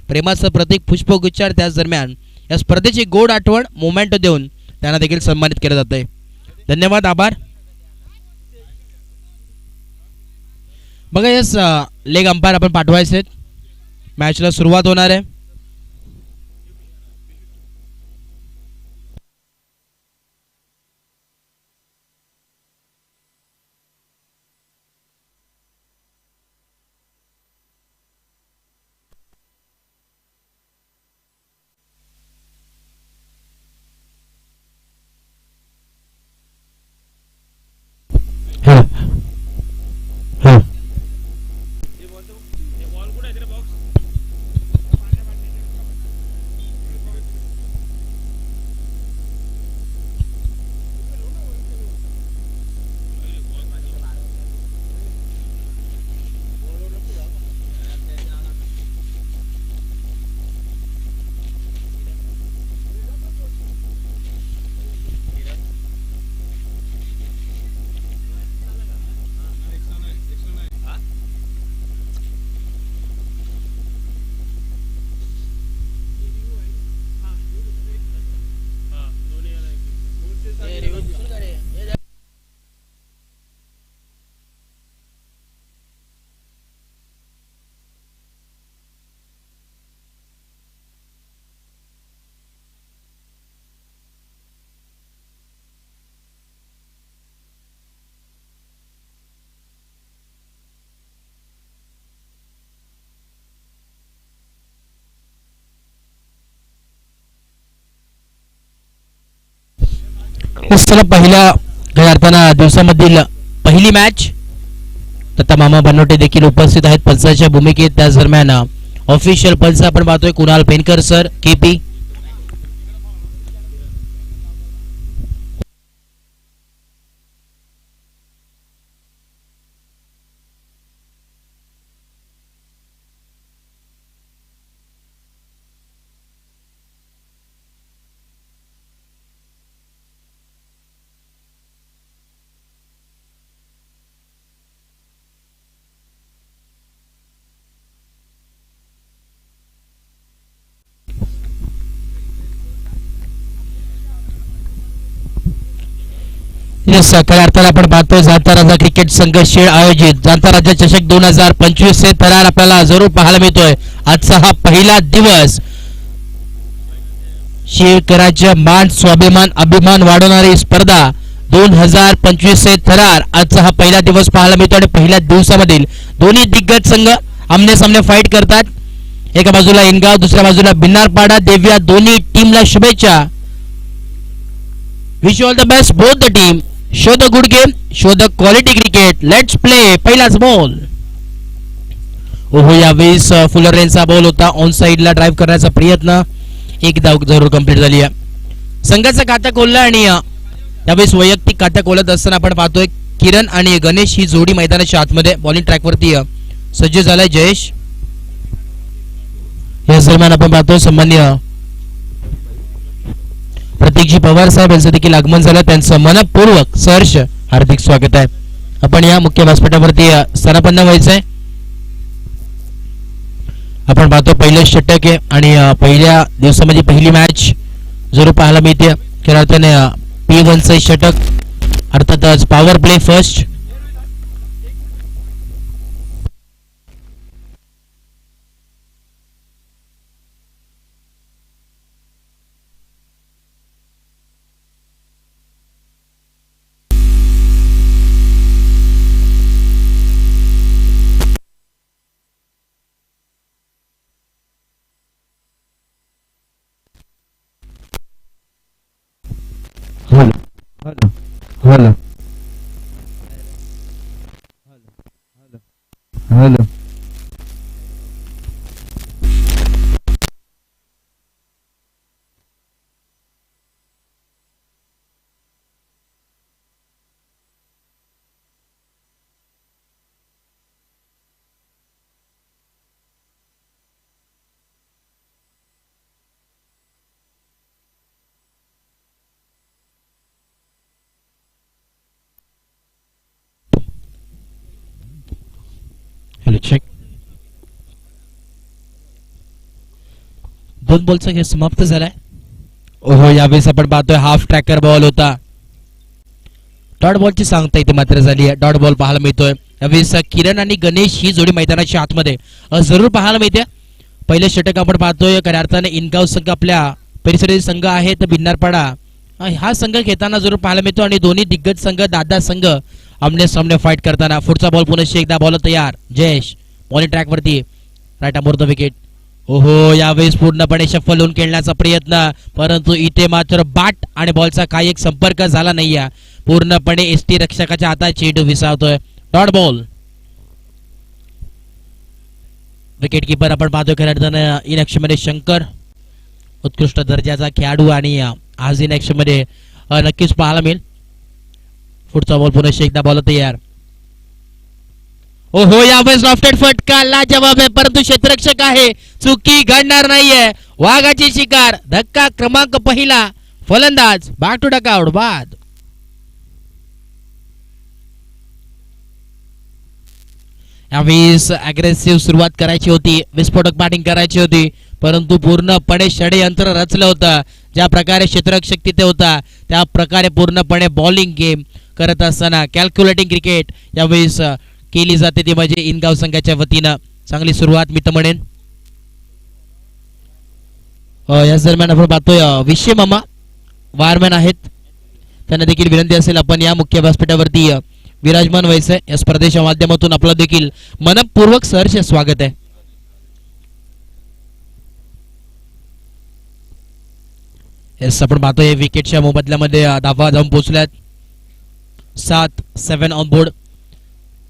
प्रेमाचं प्रतीक पुष्पगुच्छ त्याच दरम्यान या स्पर्धेची गोड आठवण मोमेंटो देऊन त्यांना देखील सन्मानित केलं जातंय. धन्यवाद, आभार. बघा यस लेग अंपायर आपण पाठवायचे. मॅचला सुरुवात होणार आहे. पहिल्या अर्थानं दिवसामधील पहिली मॅच. तथा मामा बनवटे देखील उपस्थित आहेत पंचाच्या भूमिकेत. त्याच दरम्यान ऑफिशियल पंच आपण पाहतोय कुणाल पेनकर सर, केपी. खऱ्या अर्थाला आपण पाहतोय जाणता राजा क्रिकेट संघ शेळ आयोजित जाणता राजा चषक 2025 चे थरार आपल्याला जरूर पाहायला मिळतोय. आजचा हा पहिला दिवस शेळकरांचे मान स्वाभिमान अभिमान वाढवणारी स्पर्धा 2025 चे थरार आजचा हा पहिला दिवस पाहायला मिळतो. आणि पहिल्या दिवसामधील दोन्ही दिग्गज संघ आमने सामने फाईट करतात. एका बाजूला इनगाव, दुसऱ्या बाजूला बिन्नारपाडा. देव्या दोन्ही टीमला शुभेच्छा. Wish all the best both the team. Show the good game, show the quality cricket. Let's play. पहिलाच बॉल. ओहो, यावेळेस फुलर रेनचा बॉल होता. ऑन साइडला ड्राईव्ह करण्याचा प्रयत्न. एक धाव जरूर कंप्लीट झाली आहे. संघाचा खाता खोलला आणि यावेळेस वैयक्तिक खाता खोलत असताना आपण पाहतोय किरण आणि गणेश ही जोडी मैदानाच्या आतमध्ये बॉलिंग ट्रॅकवरती सज्ज झालाय. जयेश या दरम्यान आपण पाहतो सन्मान्य प्रतीकजी पवार साहेब यांचं देखील आगमन झालं. त्यांचं मनपूर्वक सहर्ष हार्दिक स्वागत आहे. आपण या मुख्य व्यासपीठावरती स्थानापन्न व्हायचंय. आपण पाहतो पहिलं षटक आहे आणि पहिल्या दिवसामध्ये पहिली मॅच जरूर पाहायला मिळते. खऱ्या अर्थाने P1चं षटक अर्थातच power play first. Hello hello hello 2 बॉलचा खेळ समाप्त झालाय. ओहो, यावेळेस आपण पाहतोय हाफ ट्रॅकर बॉल होता. डॉट बॉलची सांगता इथे मात्र झाली आहे. डॉट बॉल पाहायला मिळतोय. यावेळेस किरण आणि गणेश ही जोडी मैदानाच्या आतमध्ये जरूर पाहायला मिळते. पहिले षटक आपण पाहतोय खऱ्या अर्थाने इनगाव संघ आपल्या परिसरातील संघ आहे तर भिन्नारपाडा हा संघ खेळताना जरूर पाहायला मिळतो आणि दोन्ही दिग्गज संघ दादा संघ आमने सामने फाईट करताना. पुढचा बॉल पुन्हा एकदा बॉल तयार. जयेश बॉलिंग ट्रॅक वरती राईट अमोर द विकेट. ओहो, यावेळेस पूर्णपणे शफल होऊन खेळण्याचा प्रयत्न, परंतु इथे मात्र बॅट आणि बॉलचा काही एक संपर्क झाला नाहीये. पूर्णपणे एसटी रक्षकाच्या हातात चेंडू विसावतोय. Dot ball. विकेट किपर आपण पाहतोय खऱ्या अर्थानं इन ऍक्शन मध्ये शंकर उत्कृष्ट दर्जाचा खेळाडू आणि आज इन ऍक्शन मध्ये नक्कीच पाहायला मिळेल. पुढचा बॉल पुन्हा एकदा बॉल तयार. ओहो, यावेळेस लॉफ्टेड फटका जवाब आहे, परंतु क्षेत्ररक्षक आहे, चुकी घडणार नाहीये. वाघाची शिकार. धक्का क्रमांक पहिला. फलंदाज बॅक टू डकआउट बाद. यावेळेस अग्रेसिव्ह सुरुवात करायची होती, विस्फोटक बॅटिंग करायची होती, परंतु पूर्णपणे षडयंत्र रचलं होतं. ज्या प्रकारे क्षेत्ररक्षक तिथे होता त्या प्रकारे पूर्णपणे बॉलिंग गेम करत असताना कॅल्क्युलेटिंग क्रिकेट यावेळेस केली जाते ती म्हणजे इनगाव संघाच्या वतीनं. चांगली सुरुवात मी तर म्हणेन. याच दरम्यान आपण पाहतोय विषय मामा वायरमॅन आहेत, त्यांना देखील विनंती असेल आपण या मुख्य व्यासपीठावरती विराजमान व्हायचंय. या स्पर्धेच्या माध्यमातून आपलं देखील मनपूर्वक सहर्ष स्वागत आहे. येस, आपण पाहतोय विकेटच्या मोबदल्यामध्ये धावा जाऊन पोहोचल्यात. 7 ऑन बोर्ड.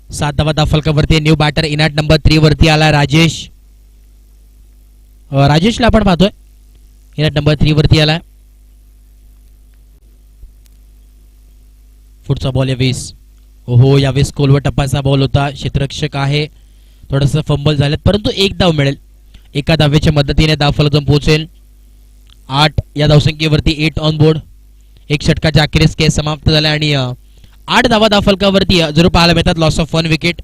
7 धावा फलकावरती. न्यू बॅटर इनॅट नंबर 3 वरती आला राजेश. राजेशला आपण पाहतोय इनॅट नंबर 3 वरती आलाय. पुढचा बॉल यावेळेस. ओहो, यावेळेस कोलवा टप्पाचा बॉल होता. क्षेत्ररक्षक आहे, थोडंसं फंबल झालेत, परंतु एक धाव मिळेल. एका धावेच्या मदतीने धाव फलक जाऊन पोहोचेल. 8 या धावसंख्येवरती 8 ऑन बोर्ड. एक षटकाच्या अखेरीस केस समाप्त झाला आणि 8 धावा धाव फलकावरती जरूर पाहायला मिळतात. Loss of 1 wicket.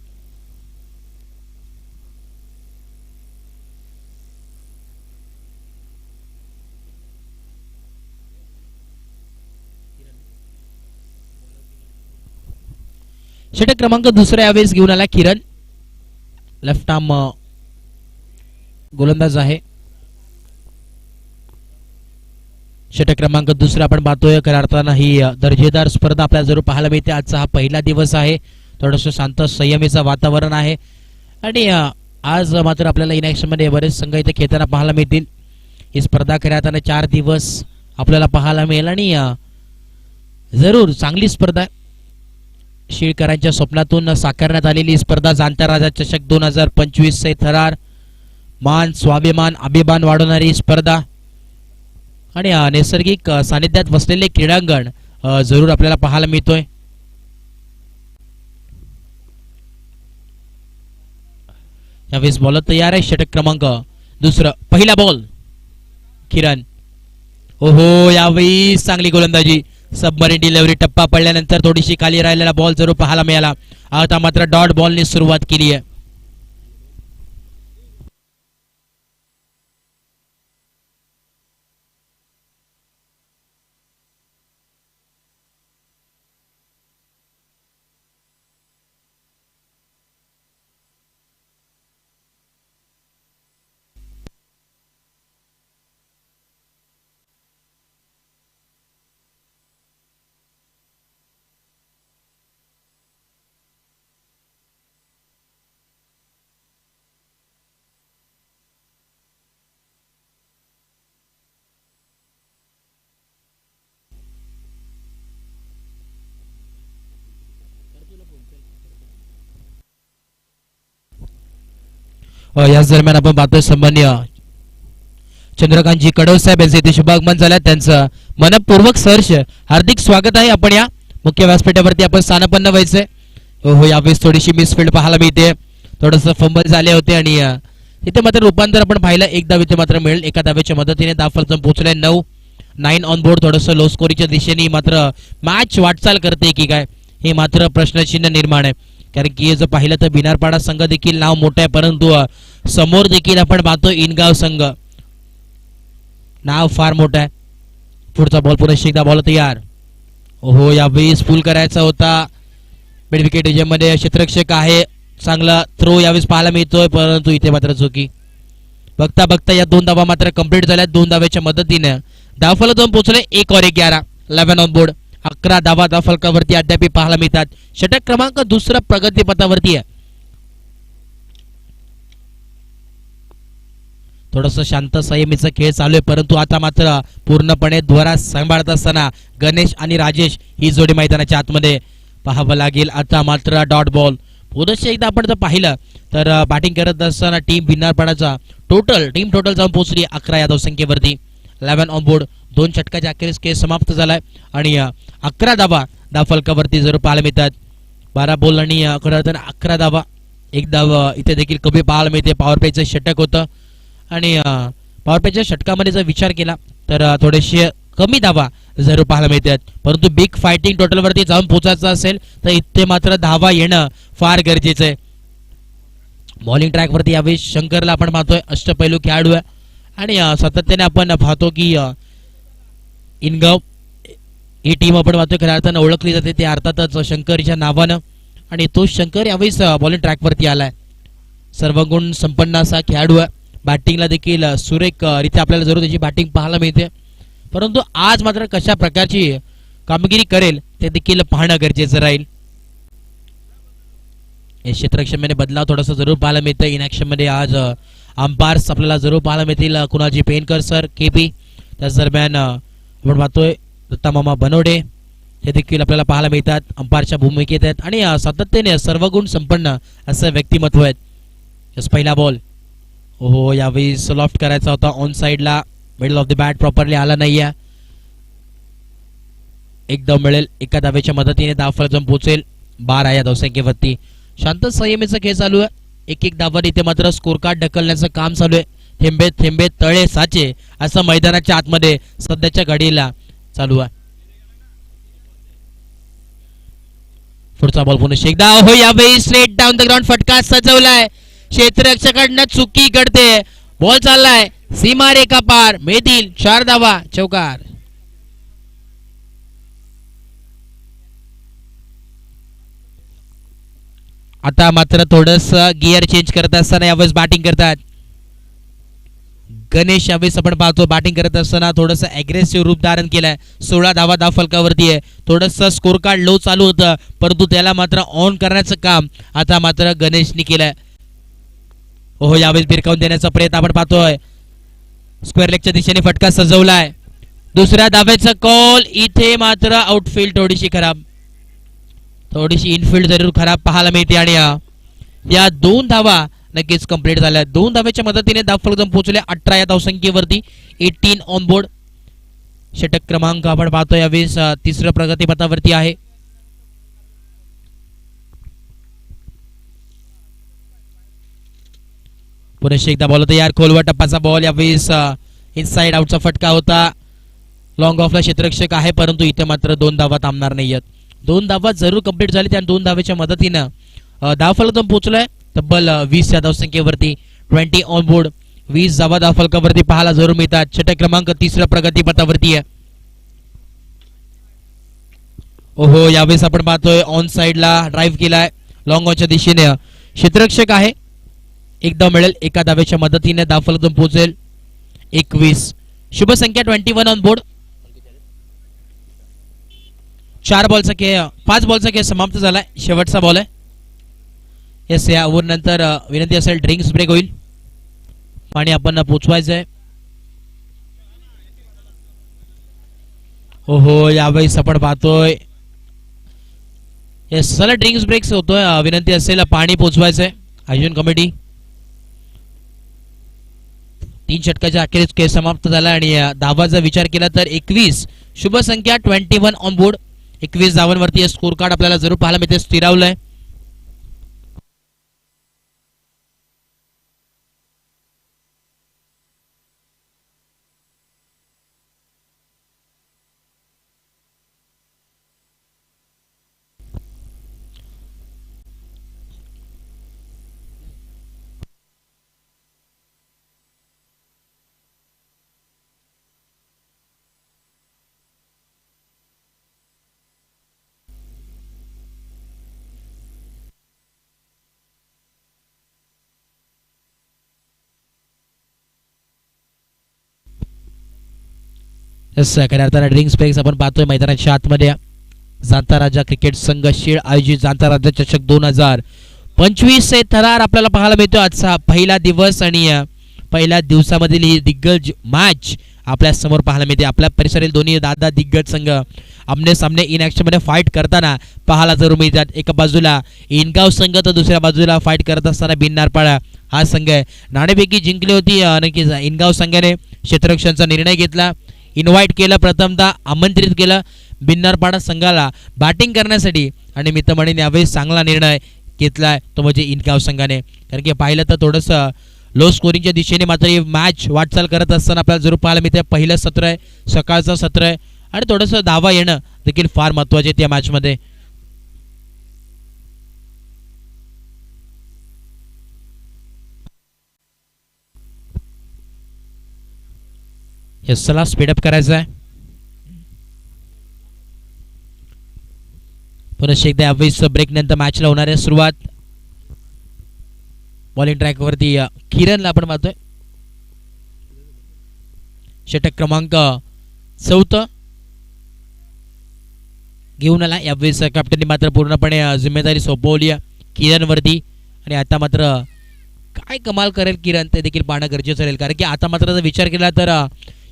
षटक क्रमांक दुसरा यावेळेस घेऊन आला किरण. लेफ्ट आर्म गोलंदाज आहे. षटक क्रमांक दुसरा आपण पाहतोय खऱ्या अर्थानं ही दर्जेदार स्पर्धा आपल्याला जरूर पाहायला मिळते. आजचा हा पहिला दिवस आहे, थोडंसं शांत संयमीचं वातावरण आहे आणि आज मात्र आपल्याला इन ऍक्शन मध्ये बरेच संघ इथे खेळताना पाहायला मिळतील. ही स्पर्धा खऱ्या अर्थानं 4 दिवस आपल्याला पाहायला मिळेल आणि जरूर चांगली स्पर्धा. शिळकरांच्या स्वप्नातून साकारण्यात आलेली स्पर्धा जाणत्या राजा चषक 2025 चे थरार मान स्वाभिमान अभिमान वाढवणारी स्पर्धा आणि नैसर्गिक सानिध्यात वसलेले क्रीडांगण जरूर आपल्याला पाहायला मिळतोय. यावेळेस बॉल तयार आहे. षटक क्रमांक दुसरं. पहिला बॉल किरण. ओहो, यावेळेस चांगली गोलंदाजी. Submarine delivery. टप्पा पडल्यानंतर थोडीशी खाली राहिलेला बॉल जरूर पाहायला मिळाला. आता मात्र डॉट बॉलने सुरुवात केली आहे. याच दरम्यान आपण पाहतोय सन्मान्य चंद्रकांतजी कडव साहेब यांचे इथे शुभागमन झाले. त्यांचं मनपूर्वक सहर्ष हार्दिक स्वागत आहे. आपण या मुख्य व्यासपीठावरती आपण स्थानापन्न व्हायचंय. हो, यावेळेस थोडीशी मिसफील्ड पाहायला मिळते, थोडंसं फंबल झाले होते आणि इथे मात्र रूपांतर आपण पाहिलं. एक धाव इथे मात्र मिळेल. एका धावेच्या मदतीने धाव फलक पोहोचले 9 ऑन बोर्ड. थोडंसं लो स्कोरीच्या दिशेने मात्र मॅच वाटचाल करते की काय हे मात्र प्रश्नचिन्ह निर्माण आहे. कारण की जर पाहिलं तर भिनारपाडा संघ देखील नाव मोठं आहे, परंतु समोर देखील आपण पाहतो इनगाव संघ. नाव फार मोठं आहे. पुढचा बॉल पुन्हा एकदा बॉल तयार. ओहो यावेळेस फुल करायचा होता. मिड विकेट मध्ये क्षेत्ररक्षक आहे. चांगला थ्रो यावेळेस पाहायला मिळतोय परंतु इथे मात्र चुकी. बघता बघता या 2 धावा मात्र कंप्लीट झाल्या. 2 धाव्याच्या मदतीने धावफलक जाऊन पोहोचले 1 और 11. 11 ऑन बोर्ड. 11 धावा धावफलकावरती अद्याप पाहायला मिळतात. षटक क्रमांक दुसरा प्रगतीपथावरती आहे. थोडस शांत संयमीचा खेळ चालू आहे परंतु आता मात्र पूर्णपणे ध्वरा सांभाळत असताना गणेश आणि राजेश ही जोडी मैदानाच्या आतमध्ये पाहावं लागेल. आता मात्र डॉट बॉल. पुढे एकदा आपण जर पाहिलं तर बॅटिंग करत असताना टीम भिन्नारपणाचा टीम टोटल जाऊन पोहोचली 11 या धावसंख्येवरती. 11 ऑन बोर्ड. 2 षटकाच्या अखेरीस खेळ समाप्त झालाय आणि 11 धावा धावफलकावरती जरूर पाहायला मिळतात. 12 बॉल आणि 11 धावा. एक धाव इथे देखील कमी पाहायला मिळते. पॉवर प्लेचं षटक होतं आणि पॉवर प्लेच्या षटकामध्ये जर विचार केला तर थोडेसे कमी धावा जरूर पाहायला मिळतात परंतु बिग फायटिंग टोटलवरती जाऊन पोहोचायचं असेल तर इथे मात्र धावा येणं फार गरजेचं आहे. बॉलिंग ट्रॅकवरती यावेळी शंकरला आपण पाहतोय. अष्टपैलू खेळाडू आहे आणि सातत्याने आपण पाहतो की इनगाव ही टीम आपण पाहतोय खऱ्या अर्थानं ओळखली जाते ते अर्थातच शंकरच्या नावानं आणि तो शंकर यावेळी बॉलिंग ट्रॅकवरती आलाय. सर्वगुण संपन्न असा खेळाडू आहे. बॅटिंगला देखील सुरेख रित्या आपल्याला जरूर त्याची बॅटिंग पाहायला मिळते परंतु आज मात्र कशा प्रकारची कामगिरी करेल ते देखील पाहणं गरजेचं राहील. क्षेत्ररक्षण मध्ये बदलाव थोडासा जरूर पाहायला मिळतं. इनॅक्शन मध्ये आज अंपायर्स आपल्याला जरूर पाहायला मिळतील. कुणाजी पेनकर सर केपी. त्याच दरम्यान आपण पाहतोय दत्ता मामा बनवडे हे देखील आपल्याला पाहायला मिळतात. अंपायरच्या भूमिकेत आहेत आणि सातत्याने सर्वगुण संपन्न असं व्यक्तिमत्व आहेत. पहिला बॉल. हो यावेळी लॉफ्ट करायचा होता ऑन साइडला. Middle of the bat properly आला नाहीये. एक धाव मिळेल. एका धावेच्या मदतीने धावफलक जाऊन पोहोचेल 12 या धावसंख्येवरती. शांत संयमीचा खेळ चालू आहे. एक धावावर इथे मात्र स्कोर कार्ड ढकलण्याचं काम चालू आहे. थेंबे थेंबे तळे साचे असं मैदानाच्या आतमध्ये सध्याच्या घडीला चालू आहे. पुढचा बॉल पुन्हा एकदा. हो यावेळी स्ट्रेट डाऊन द ग्राउंड फटका सजवलाय. क्षेत्ररक्षकांना चुकी घडते. बॉल चाललाय सीमा रेखा पार. मिळतील 4 धावा. चौकार. आता मात्र थोडस गिअर चेंज करत असताना यावेळेस बॅटिंग करतात गणेश. यावेळेस आपण पाहतो बॅटिंग करत असताना थोडस अग्रेसिव्ह रूप धारण केलंय. 16 धावा धावफलकावरती आहे. थोडस स्कोर कार्ड लो चालू होतं परंतु त्याला मात्र ऑन करण्याचं काम आता मात्र गणेशनी केलंय. हो यावेळेस भिरकावून देण्याचा प्रयत्न आपण पाहतोय. स्क्वेअर लेगच्या दिशेने फटका सजवलाय. दुसऱ्या धावेचा कॉल. इथे मात्र आउटफील्ड थोडीशी खराब. थोडीशी इनफिल्ड जरूर खराब पाहायला मिळते आणि या 2 धावा नक्कीच कंप्लीट झाल्या. 2 धावेच्या मदतीने धावफलक जाऊन पोहोचले 18 या धावसंख्येवरती. 18 ऑन बोर्ड. षटक क्रमांक आपण पाहतोय यावेळेस तिसऱ्या प्रगतीपथावरती आहे. पुन्हा एकदा बॉल तयार. खोलवा टप्पाचा बॉल. यावेळेस इनसाइड आउटचा फटका होता. लॉंग ऑफला क्षेत्ररक्षक आहे परंतु इथे मात्र 2 धावा थांबणार नाहीयेत. 2 धावा जरूर कंप्लीट झाली. त्या 2 धावेच्या मदतीनं धावफलक जाऊन पोहोचलाय तब्बल 20 या धावसंख्येवरती. 20 ऑन बोर्ड. 20 धावा धावफलकावरती पाहायला जरूर मिळतात. षटक क्रमांक तिसऱ्या प्रगतीपथावरती आहे. ओहो यावेळेस आपण पाहतोय ऑन साइडला ड्राईव्ह केलाय. लॉंग ऑनच्या दिशेने क्षेत्ररक्षक आहे. एक धाव मिळेल. एका धावेच्या मदतीने धावफलक जाऊन पोहोचेल 21. शुभ संख्या 21 ऑन बोर्ड. 4 बॉलचा खेळ 5 बॉलचा खेळ समाप्त झालाय. शेवटचा बॉल आहे. येस या ओव्हर नंतर विनंती असेल ड्रिंक्स ब्रेक होईल. पाणी आपण पोचवायचंय. हो यावेळेस आपण पाहतोय येस चला ड्रिंक्स ब्रेक होतोय. विनंती असेल पाणी पोचवायचंय. आयोजन कमिटी 3 षटकाच्या अखेरीस खेळ समाप्त झाला आणि धावाचा विचार केला तर 21. शुभ संख्या 21 ऑन बोर्ड. 21 धावांवरती स्कोर कार्ड आपल्याला जरूर पाहायला मिळते. स्थिरावलंय. खऱ्या अर्थानं ड्रिंक्स ब्रेक्स आपण पाहतोय मैदानाच्या आतमध्ये. जाणता राजा क्रिकेट संघ शेळ आयोजित जाणता राजा चषक 2025 हे थरार आपल्याला पाहायला मिळतो. आजचा पहिला दिवस आणि पहिल्या दिवसामधील ही दिग्गज मॅच आपल्या समोर पाहायला मिळते. आपल्या परिसरातील दोन्ही दादा दिग्गज संघ आमने सामने इन ॲक्शन मध्ये फाईट करताना पाहायला जरूर मिळतात. एका बाजूला इनगाव संघ तर दुसऱ्या बाजूला फाईट करत असताना बिन्नारपाडा हा संघ आहे. नाणेफेकी जिंकली होती नक्कीच इनगाव संघाने क्षेत्ररक्षणाचा निर्णय घेतला. इन्व्हाइट केलं, प्रथमतः आमंत्रित केलं बिन्नारपाडा संघाला बॅटिंग करण्यासाठी आणि मी तर म्हणेन यावेळेस चांगला निर्णय घेतलाय तो म्हणजे इनगाव संघाने. कारण की पाहिलं तर थोडंसं लो स्कोरिंगच्या दिशेने मात्र ही मॅच वाटचाल करत असताना आपल्याला जरूर पाहायला मिळते. पहिलं सत्र आहे, सकाळचं सत्र आहे आणि थोडंसं धावा येणं देखील फार महत्त्वाचे आहे त्या मॅचमध्ये. चला स्पीडअप करायचं आहे. पुन्हा एकदा यावेळेस ब्रेक नंतर मॅचला होणार आहे सुरुवात. बॉलिंग ट्रॅकवरती किरणला आपण पाहतोय. षटक क्रमांक 4 घेऊन आला. यावेळेस कॅप्टननी मात्र पूर्णपणे जिम्मेदारी सोपवली किरणवरती आणि आता मात्र काय कमाल करेल किरण ते देखील पाहणं गरजेचं राहील. कारण की आता मात्र जर विचार केला तर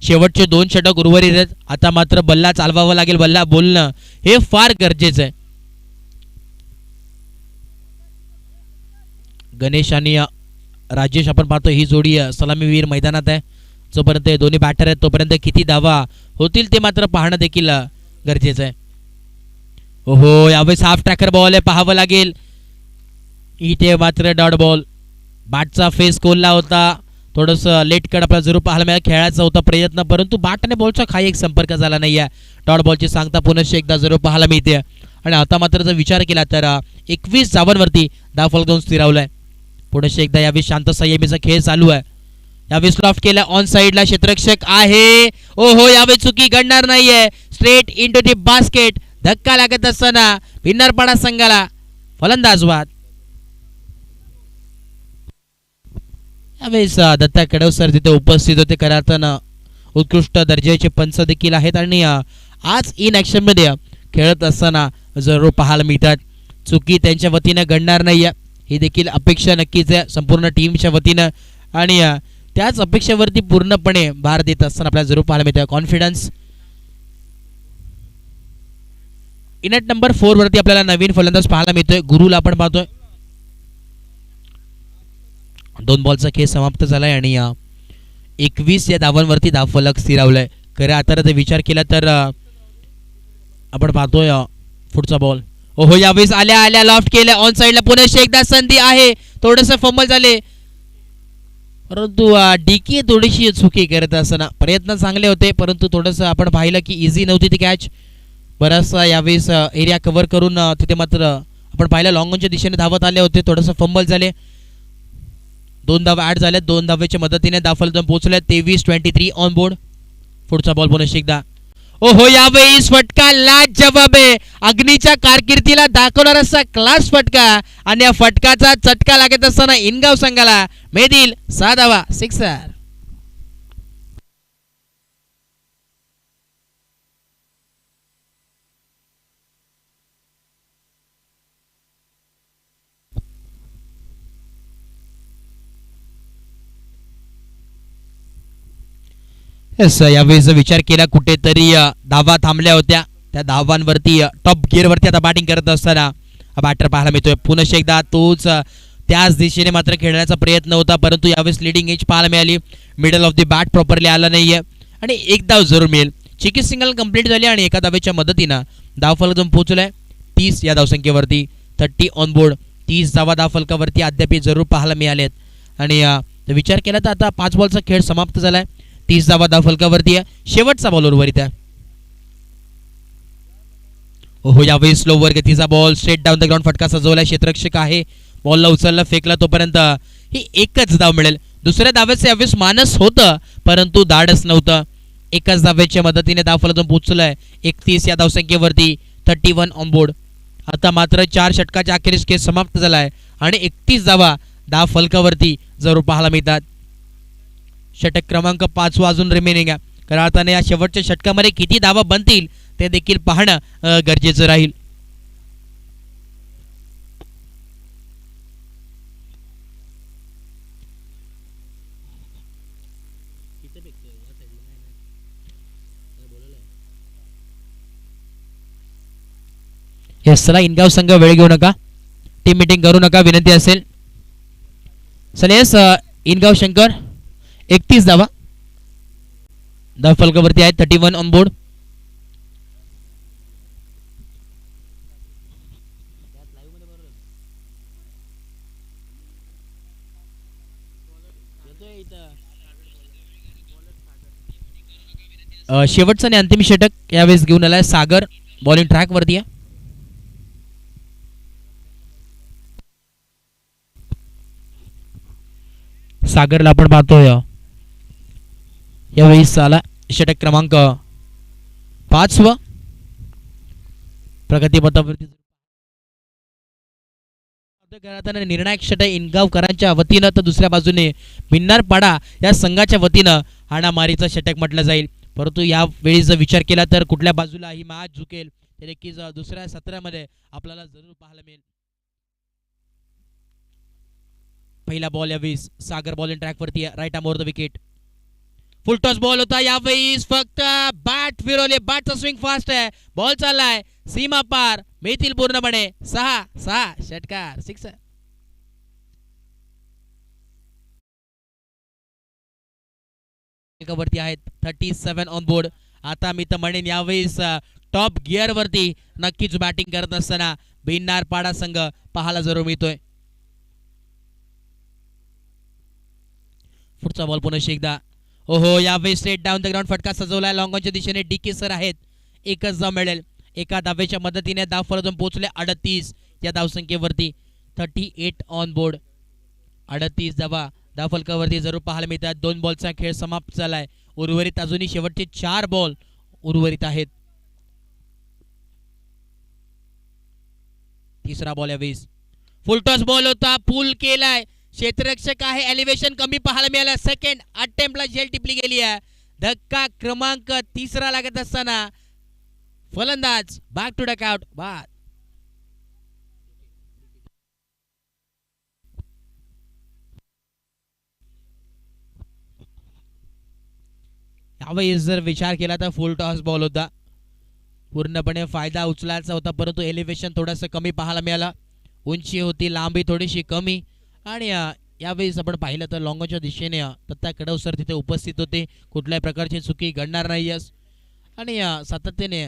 शेवटचे 2 षटक उर्वरित आहेत. आता मात्र बल्ला चालवावा लागेल, बल्ला बोलणं हे फार गरजेचं आहे. गणेश आणि राजेश आपण पाहतो ही जोडी सलामीवीर मैदानात आहे. जोपर्यंत हे दोन्ही बॅटर आहेत तोपर्यंत किती धावा होतील ते मात्र पाहणं देखील गरजेचं आहे. ओहो, यावेळेस हाफ ट्रॅकर बॉल आहे, पाहावं लागेल. इथे मात्र डॉट बॉल. बॅटचा फेस कोलला होता, थोडंसं लेट कट आपल्याला जरूर पाहायला मिळाला. खेळायचा होता प्रयत्न परंतु बॅट आणि बॉलचा काही एक संपर्क झाला नाही आहे. डॉट बॉलची सांगता पुनश्च एकदा जरूर पाहायला मिळते आणि आता मात्र जर विचार केला तर 21 धावांवरती धावफलक देऊन स्थिरावलाय. पुनश्च एकदा यावेळी शांत संयमीचा खेळ चालू आहे. यावेळी लॉफ्ट केला ऑन साइडला, क्षेत्ररक्षक आहे. ओहो, यावेळी चुकी घडणार नाहीये. Straight into the basket. धक्का लागत असताना बिन्नारपाडा संघाला फलंदाज बाद. यावेळेस दत्ता कडवसर तिथे उपस्थित होते. खऱ्या अर्थानं उत्कृष्ट दर्जाचे पंच देखील आहेत आणि आज इन ॲक्शन मध्ये खेळत असताना जरूर पाहायला मिळतात. चुकी त्यांच्या वतीनं घडणार नाही ही देखील अपेक्षा नक्कीच आहे संपूर्ण टीमच्या वतीनं आणि त्याच अपेक्षेवरती पूर्णपणे भार देत असताना आपल्याला जरूर पाहायला मिळतं. कॉन्फिडन्स. इनट नंबर 4 वरती आपल्याला नवीन फलंदाज पाहायला मिळतोय. गुरुला आपण पाहतोय. 2 बॉलचा खेळ समाप्त झालाय आणि 21 या धावांवरती धावफलक स्थिरावलाय. खरं आता जर विचार केला तर आपण पाहतोय पुढचा बॉल. ओहो, यावेळेस आल्या आल्या लॉफ्ट केलं ऑन साइडला. पुन्हा एकदा संधी आहे. थोडंसं फंबल झाले परंतु डीकी थोडीशी चुकी करत असताना प्रयत्न चांगले होते परंतु थोडंसं आपण पाहिलं की इझी नव्हती ती कॅच. बराचसा यावेळेस एरिया कव्हर करून तिथे मात्र आपण पाहिलं लॉंग ऑनच्या दिशेने धावत आले होते. थोडंसं फंबल झाले. 2 धावा ॲड झाल्या. 2 धावेच्या मदतीने धावफलक पोहोचले. 23-23 ऑन बोर्ड. पुढचा बॉल पुन्हा एकदा. ओहो, यावेळेस फटका लाजवाब आहे. अग्नीच्या कारकिर्दीला दाखवणार असा क्लास फटका आणि या फटकाचा चटका लागत असताना इनगाव संघाला मेदिल 6 धावा, सिक्सर. यावेळेस विचार केला कुठेतरी धावा थांबल्या होत्या. त्या धावांवरती टॉप गिअरवरती आता बॅटिंग करत असताना बॅटर पाहायला मिळतोय. पुन्हा एकदा तोच त्याच दिशेने मात्र खेळण्याचा प्रयत्न होता परंतु यावेळेस लिडिंग एज पाहायला मिळाली. Middle of the bat properly आला नाहीये आणि एक धाव जरूर मिळेल. चिकी सिंगल कंप्लीट झाली आणि एका धावेच्या मदतीनं धावफलक जाऊन पोहोचलाय 30 या धावसंख्येवरती. 30 ऑन बोर्ड. 30 धावा धावफलकावरती अद्याप जरूर पाहायला मिळालेत आणि विचार केला तर आता 5 बॉलचा खेळ समाप्त झालाय. 30 धावा धावफलकावरती आहे. शेवटचा बॉल उर्वरित आहे. ओहो, यावेळी स्लोवर गतीचा ball straight down the ground. फटका सजवलाय. क्षेत्ररक्षक आहे. बॉलला उचलला, फेकला तोपर्यंत ही एकच धाव मिळेल. दुसऱ्या धावेचं यावेळेस मानस होतं परंतु धाडस नव्हतं. एकाच धावेच्या मदतीने धावफलक पोहोचलाय 31 या धावसंख्येवरती. 31 ऑन बोर्ड. आता मात्र 4 षटकाच्या अखेरीस खेळ समाप्त झालाय आणि 31 धावा धावफलकावरती जरूर पाहायला मिळतात. षटक क्रमांक 5 अजून रिमेनिंग आहे. खऱ्या अर्थाने या शेवटच्या षटकामध्ये किती धावा बनतील ते देखील पाहणं गरजेचं राहील. येस, चला इनगाव संघ वेळ घेऊ नका, टीम मीटिंग करू नका, विनंती असेल. चला येस, इनगाव शंकर 31 धावा फलकावरती आहेत, 31 ऑन बोर्ड. शेवटचं आणि अंतिम षटक यावेळेस घेऊन आलाय सागर, बॉलिंग ट्रॅक वरती आहे. सागरला आपण पाहतोय यावेळेस आला षटक क्रमांक 5 प्रगतीपथावरती. निर्णायक षटक इनगावकरांच्या वतीनं तर दुसऱ्या बाजूने भिन्नारपाडा या संघाच्या वतीनं हाणामारीचं षटक म्हटलं जाईल. परंतु यावेळी जर विचार केला तर कुठल्या बाजूला ही मॅच झुकेल ते देखील दुसऱ्या सत्रामध्ये आपल्याला जरूर पाहायला मिळेल. पहिला बॉल यावेळेस सागर बॉलिंग ट्रॅक वरती, right arm over the wicket. Full toss ball होता यावेळेस, फक्त बॅट फिरवले, बॅटचा स्विंग फास्ट आहे, बॉल चाललाय सीमा पार, मिळतील पूर्णपणे 6 षटकार, 6. वरती आहेत 37 ऑन बोर्ड. आता मी तर म्हणेन यावेळेस टॉप गिअर वरती नक्कीच बॅटिंग करत असताना भिन्नारपाडा संघ पाहायला जरूर मिळतोय. पुढचा बॉल पुन्हा एकदा, ओहो यावेळेस स्ट्रेट डाऊन द ग्राउंड फटका सजवलाय लॉंग ऑनच्या दिशेने. डीके सर आहेत, एकच धाव मिळेल. एका धावेच्या मदतीने धाव फलक पोहोचले 38 या धावसंख्येवरती. 38 ऑन बोर्ड, 38 धावा धाव फलकावरती जरूर पाहायला मिळतात. 2 बॉलचा खेळ समाप्त झालाय. उर्वरित अजूनही शेवटचे 4 बॉल उर्वरित आहेत. तिसरा बॉल यावेळेस फुल टॉस बॉल होता, पुल केलाय, क्षेत्ररक्षक आहे, एलिव्हेशन कमी पाहायला मिळालं. सेकंड अटेम्प्टला झेल टिपली गेली आहे. धक्का क्रमांक 3 लागत असताना फलंदाज बॅक टू डकआउट. बाद यावेळेस जर विचार केला तर फुल टॉस बॉल होता, पूर्णपणे फायदा उचलायचा होता, परंतु एलिव्हेशन थोडंसं कमी पाहायला मिळालं. उंची होती, लांबी थोडीशी कमी. आणि यावेळेस आपण पाहिलं तर लॉंगॉनच्या दिशेने दत्ता कडव सर तिथे उपस्थित होते. कुठल्याही प्रकारची चुकी घडणार नाही आणि सातत्याने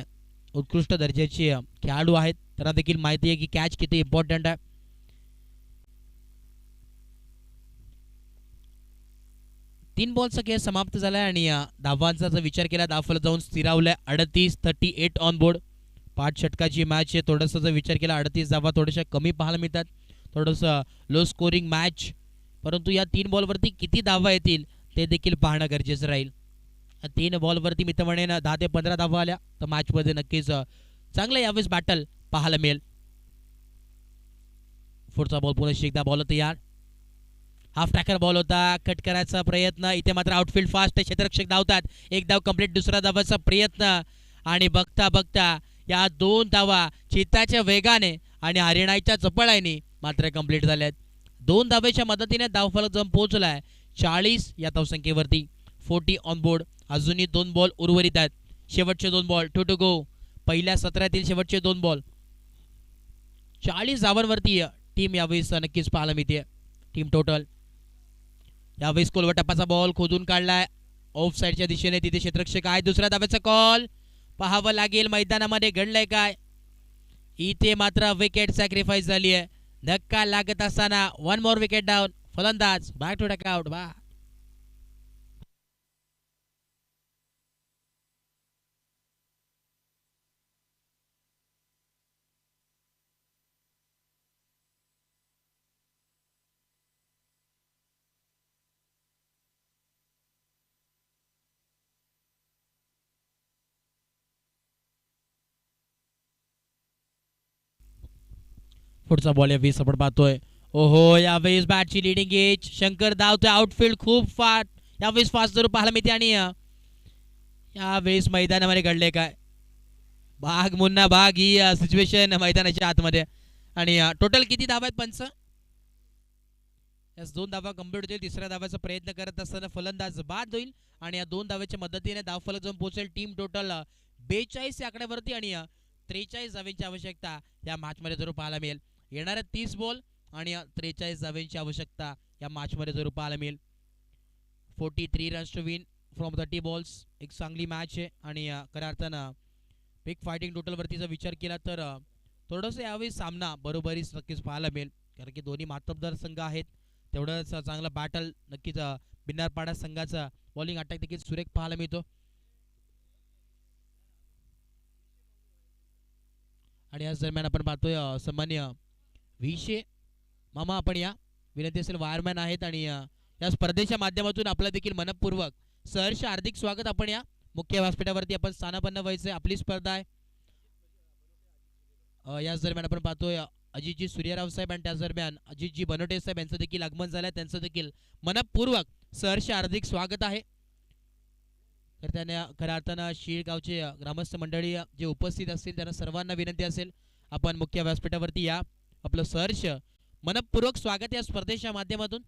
उत्कृष्ट दर्जाचे खेळाडू आहेत, त्यांना देखील माहिती आहे की कॅच किती इम्पॉर्टंट आहे. तीन बॉलचा खेळ समाप्त झालाय आणि धावांचा जर विचार केला धावफलक जाऊन स्थिरावलाय 38 ऑन बोर्ड. 5 षटकाची मॅच आहे. थोडंसं जर विचार केला 38 धावा थोड्याशा कमी पाहायला मिळतात, थोडंसं लो स्कोरिंग मॅच. परंतु या 3 बॉलवरती किती धावा येतील ते देखील पाहणं गरजेचं राहील. 3 बॉलवरती मी तर म्हणेन 10 ते 15 धावा आल्या तर मॅचमध्ये नक्कीच चांगलं यावेळेस बॅटल पाहायला मिळेल. पुढचा बॉल पुन्हा एकदा बॉल तयार, हाफ टॅकर बॉल होता, कट करायचा प्रयत्न. इथे मात्र आउटफील्ड फास्ट आहे, क्षेत्ररक्षक धावतात. एक धाव कंप्लीट, दुसरा धावाचा प्रयत्न आणि बघता बघता या 2 धावा चित्ताच्या वेगाने आणि हरिणाईच्या चपळाईने मात्र कंप्लीट झाल्यात. 2 धावेच्या मदतीने धावफलक जम पोहोचलाय 40 या धावसंख्येवरती. 40 ऑन बोर्ड. अजूनही 2 बॉल उर्वरित आहेत. शेवटचे 2 बॉल, 2 टू गो. पहिल्या सत्रातील शेवटचे 2 बॉल. 40 धावांवरती टीम यावेळेस नक्कीच पाहायला मिळते. टीम टोटल यावेळेस कोलवटप्पाचा बॉल खोदून काढलाय ऑफ साइडच्या दिशेने, तिथे क्षेत्ररक्षक आहे. दुसऱ्या धावेचा कॉल पाहावं लागेल मैदानामध्ये घडलंय काय. इथे मात्र विकेट सॅक्रिफाईस झाली आहे. धक्का लागत असताना 1 मोर विकेट डाऊन. फलंदाज बॅक टू डकआउट. बा पुढचा बॉल यावेळेस आपण पाहतोय. ओहो यावेळेस बॅटची लिडिंग एज. शंकर धावतोय, आउटफील्ड खूप फास्ट यावेळेस फास्ट जरूर पाहायला मिळते आणि यावेळेस मैदानामध्ये घडले काय, भाग मुन्ना भाग ही सिच्युएशन मैदानाच्या आतमध्ये. आणि टोटल किती धावा आहेत पंच? यास 2 धावा कंप्लीट होतील. तिसऱ्या धावाचा प्रयत्न करत असताना फलंदाज बाद होईल आणि या 2 धावाच्या मदतीने धावफलक जाऊन पोहोचेल. टीम टोटल 42 या आकड्यावरती आणि 43 धावांची आवश्यकता या मॅचमध्ये जरूर पाहायला मिळेल. येणाऱ्या 30 बॉल आणि 43 धावांची आवश्यकता या मॅचमध्ये जरूर पाहायला मिळेल. 43 runs to win from 30 balls. एक चांगली मॅच आहे आणि खऱ्या अर्थानं बिग फायटिंग टोटलवरती जर विचार केला तर थोडंसं यावेळी सामना बरोबरीच नक्कीच पाहायला मिळेल, कारण की दोन्ही मातब्बर संघ आहेत. तेवढंच चांगलं बॅटल नक्कीच बिन्नारपाडा संघाचा बॉलिंग अटॅक देखील सुरेख पाहायला मिळतो. आणि याच दरम्यान आपण पाहतोय सामान्य विषय मामा आपण या विनंती असेल, वायरमॅन आहेत आणि या स्पर्धेच्या माध्यमातून आपलं देखील मनपूर्वक सहर्ष हार्दिक स्वागत. आपण या मुख्य व्यासपीठावरती आपण स्थानापन्न व्हायचं, आपली स्पर्धा आहे. याच दरम्यान आपण पाहतोय अजितजी सूर्यराव साहेब आणि त्याच दरम्यान अजितजी बनोटे साहेब यांचं देखील आगमन झालं आहे. त्यांचं देखील मनपूर्वक सहर्ष हार्दिक स्वागत आहे. तर त्यांना खऱ्या अर्थानं शिळगावचे ग्रामस्थ मंडळी जे उपस्थित असतील त्यांना सर्वांना विनंती असेल, आपण मुख्य व्यासपीठावरती या, आपलं सहर्ष मनपूर्वक स्वागत या स्पर्धेच्या माध्यमातून.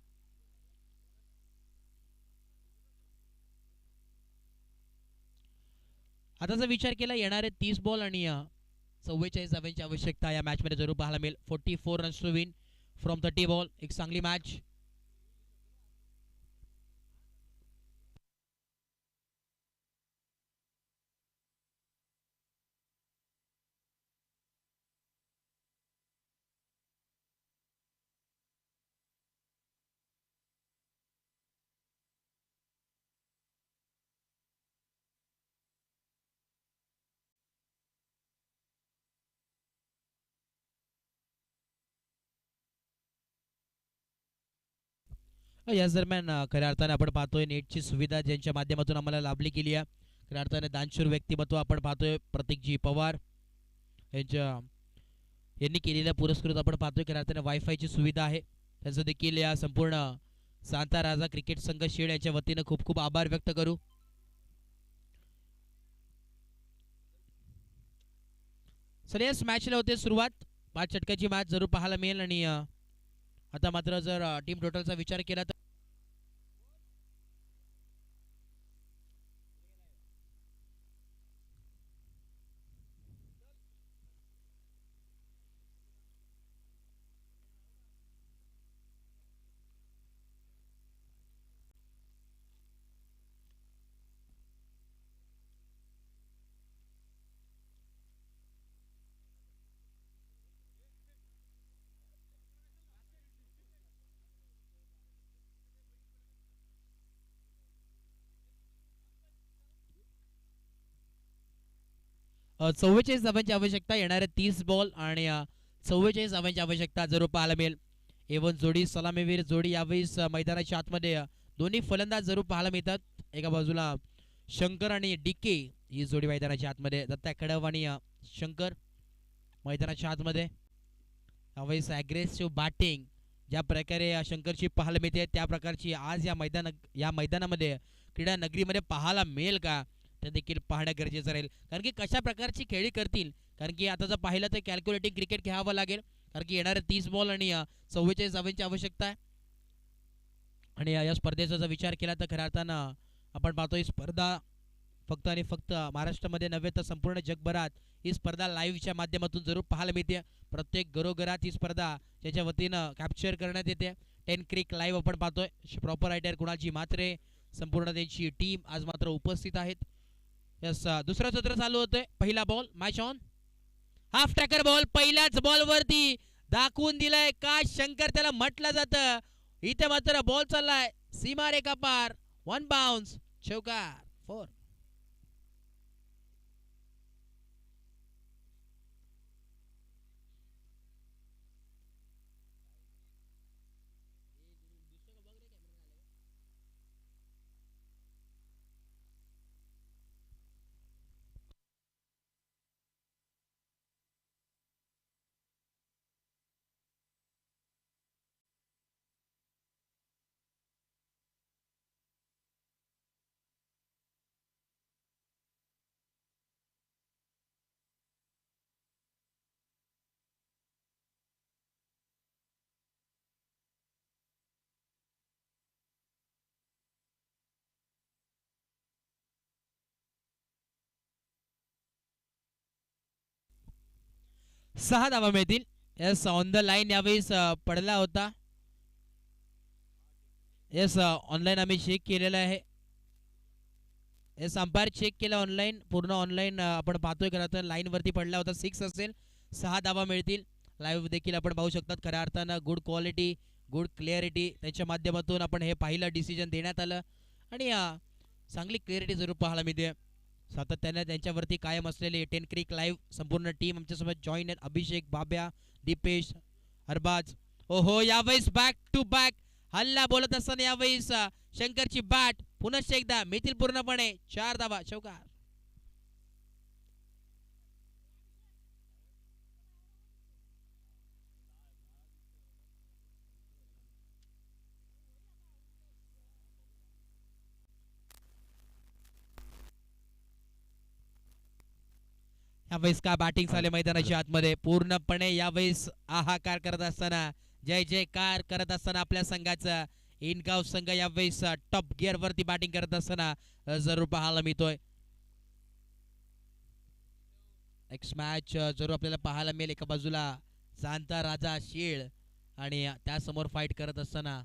आता जर विचार केला येणारे 30 बॉल आणि 44 धावांची आवश्यकता या मॅचमध्ये जरूर पाहायला मिळेल. 44 runs to win from 30 ball. एक चांगली मॅच. याच दरम्यान खऱ्या अर्थाने आपण पाहतोय नेटची सुविधा ज्यांच्या माध्यमातून आम्हाला लाभली गेली आहे. खऱ्या अर्थाने दानशूर व्यक्तिमत्व आपण पाहतोय प्रतीकजी पवार यांच्या यांनी केलेल्या पुरस्कृत आपण पाहतोय. खऱ्या अर्थाने वायफायची सुविधा आहे, त्यांचं देखील या संपूर्ण सांता राजा क्रिकेट संघ शेड याच्या वतीनं खूप खूप आभार व्यक्त करू. सर याच मॅचला होते सुरुवात, 5 षटकाची मॅच जरूर पाहायला मिळेल. आणि आता मात्र जर टीम टोटलचा विचार केला तर चव्वेचाळीस धावांची आवश्यकता, येणारे 30 बॉल आणि 44 धावांची आवश्यकता जरूर पाहायला मिळेल. एवन जोडी सलामीवीर जोडी यावेळेस मैदानाच्या आतमध्ये दोन्ही फलंदाज जरूर पाहायला मिळतात. एका बाजूला शंकर आणि डीके ही जोडी मैदानाच्या आतमध्ये, दत्ता कडव आणि शंकर मैदानाच्या आतमध्ये. यावेळेस ॲग्रेसिव्ह बॅटिंग ज्या प्रकारे शंकरची पाहायला मिळते त्या प्रकारची आज या मैदानामध्ये क्रीडा नगरीमध्ये पाहायला मिळेल का, ते देखील पाहणं गरजेचं राहील. कारण की कशा प्रकारची खेळी करतील, कारण की आता जर पाहिलं तर कॅल्क्युलेटिंग क्रिकेट खेळावं लागेल, कारण की येणारे 30 बॉल आणि 44 धावांची आवश्यकता आहे. आणि या स्पर्धेचा जर विचार केला तर खऱ्या अर्थानं आपण पाहतो ही स्पर्धा फक्त आणि फक्त महाराष्ट्रामध्ये नव्हे तर संपूर्ण जगभरात ही स्पर्धा लाईव्हच्या माध्यमातून जरूर पाहायला मिळते. प्रत्येक घरोघरात ही स्पर्धा त्याच्या वतीनं कॅप्चर करण्यात येते. 10 क्रिक लाईव्ह आपण पाहतोय. प्रॉपर रायटर कुणालजी म्हात्रे संपूर्ण त्यांची टीम आज मात्र उपस्थित आहेत. यस, दुसरं सत्र चालू होतंय. पहिला ball match on. Half tracker ball पहिल्याच बॉलवरती दाखवून दिलाय का शंकर त्याला म्हटलं जातं. इथे मात्र बॉल चाललाय सीमारेखा पार. 1 बाउन्स, चौकार, 4. 6 धावा मिळतील. येस ऑन द लाईन यावेळेस पडला होता. येस ऑनलाईन आम्ही चेक केलेला आहे. येस अंपायर चेक केला ऑनलाईन, पूर्ण ऑनलाईन आपण पाहतोय. खरं तर लाईनवरती पडला होता. 6 असेल. 6 धावा मिळतील. लाईव्ह देखील आपण पाहू शकतात. खऱ्या अर्थानं गुड क्वालिटी, गुड क्लिअरिटी त्याच्या माध्यमातून आपण हे पहिलं डिसिजन देण्यात आलं आणि चांगली क्लिअरिटी जरूर पाहायला मिळते. सातत्याने त्यांच्यावरती कायम असलेले 10 क्रिक लाईव्ह संपूर्ण टीम आमच्यासोबत जॉईन आहेत. अभिषेक, बाब्या, दीपेश, अरबाज. ओहो यावेळेस बॅक टू बॅक हल्ला बोलत असताना यावेळेस शंकरची बॅट पुनश्च एकदा मिळतील पूर्णपणे 4 धावा. चौकार. यावेळेस का बॅटिंग झाले मैदानाच्या आतमध्ये पूर्णपणे. यावेळेस हाहाकार करत असताना, जय जयकार करत असताना आपल्या संघाचा इनगाव संघ यावेळेस टॉप गिअर वरती बॅटिंग करत असताना जरूर पाहायला मिळतोय. एक मॅच जरूर आपल्याला पाहायला मिळेल. एका बाजूला जाणता राजा शीळ आणि त्यासमोर फाईट करत असताना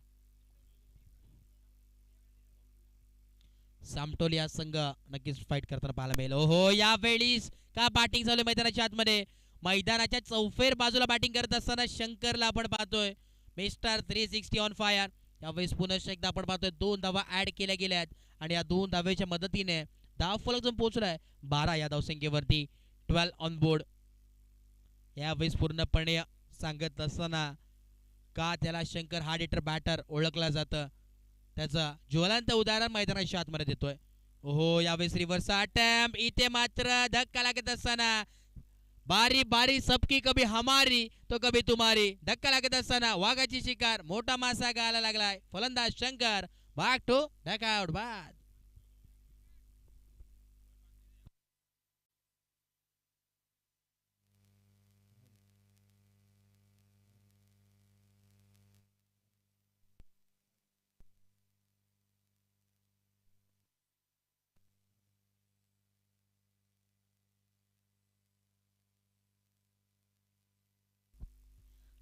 सामटोलिया संघ नक्कीच फाईट करताना पाहायला मिळेल. ओहो यावेळी का बॅटिंग चालू मैदानाच्या आतमध्ये. मैदानाच्या चौफेर बाजूला बॅटिंग करत असताना शंकरला आपण पाहतोय. Mister 360 on fire. यावेळेस पुन्हा एकदा आपण पाहतोय 2 धावा ऍड केल्या गेल्यात आणि या 2 धावेच्या मदतीने धाव फलक जो पोहोचलाय 12 या धावसंख्येवरती. 12 ऑन बोर्ड. यावेळेस पूर्णपणे सांगत असताना का त्याला शंकर हार्ड हिटर बॅटर ओळखला जातं त्याचं ज्वलंत उदाहरण मैदानाच्या आतमध्ये देतोय. ओहो यावेळेस रिव्हर्स अटेम्प्ट. इथे मात्र धक्का लागत असताना बारी बारी सबकी कभी हमारी तो कभी तुम्हारी. धक्का लागत असताना वाघाची शिकार मोठा मासा गायला लागलाय. फलंदाज शंकर बॅक टू डकआउट बाद.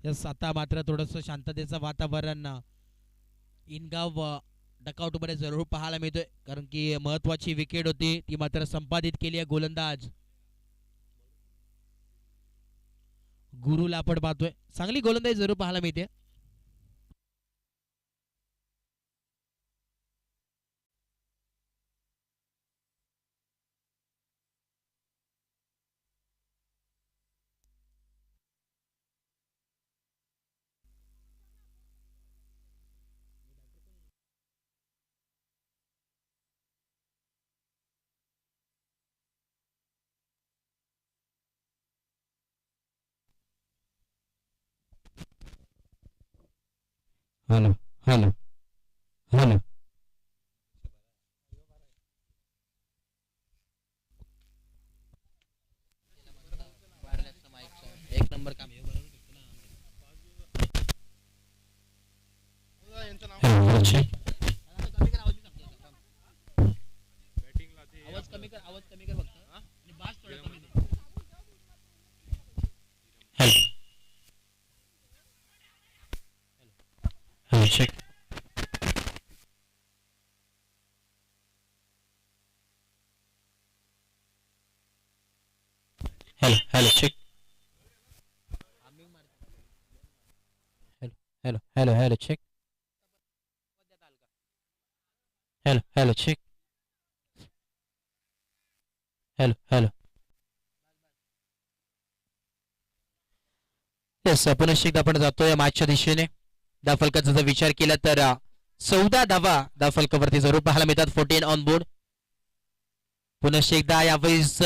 यस आता मात्र थोडंसं शांततेचं वातावरण इनगाव डकआउट मध्ये जरूर पाहायला मिळतोय. कारण की महत्वाची विकेट होती ती मात्र संपादित केली आहे गोलंदाज गुरुला आपण पाहतोय. चांगली गोलंदाजी जरूर पाहायला मिळते. Hello hello hello. एक नंबर काम आहे. Hello check. आवाज कमी कर, आवाज कमी कर फक्त आणि बास थोडा कमी कर. Hello hello check. Hello hello check. Hello hello hello hello check. Hello hello check. Hello hello. Yes पुनश्च एकदा आपण जातोय मॅचच्या दिशेने. धावफलकाचा जर विचार केला तर 14 धावा धावफलकावरती जरूर पाहायला मिळतात. 14 ऑन बोर्ड. पुनश्च एकदा यावेळेस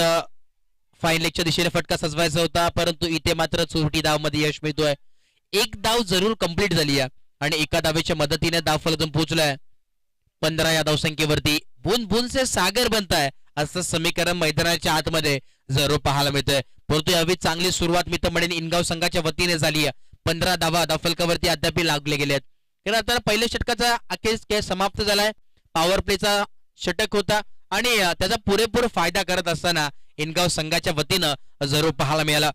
फाईन लेगच्या दिशेने फटका सजवायचा होता परंतु इथे मात्र चोरटी धाव मध्ये यश मिळतोय. एक धाव जरूर कंप्लीट झाली आहे आणि एका धावेच्या मदतीने धावफलकातून पोहोचलाय 15 या धावसंख्येवरती. बूंद बूंद से सागर बनताय असं समीकरण मैदानाच्या आतमध्ये जरूर पाहायला मिळतंय. परंतु यावेळी चांगली सुरुवात मी तर म्हणेन इनगाव संघाच्या वतीने झाली आहे. 15 धावा धावफलकावरती अद्याप लागले गेले आहेत. कारण आता पहिल्या षटकाचा अखेर खेळ समाप्त झालाय. पॉवर प्लेचा षटक होता आणि त्याचा पुरेपूर फायदा करत असताना इनगाव संघाच्या वतीनं जरूर पाहायला मिळाला.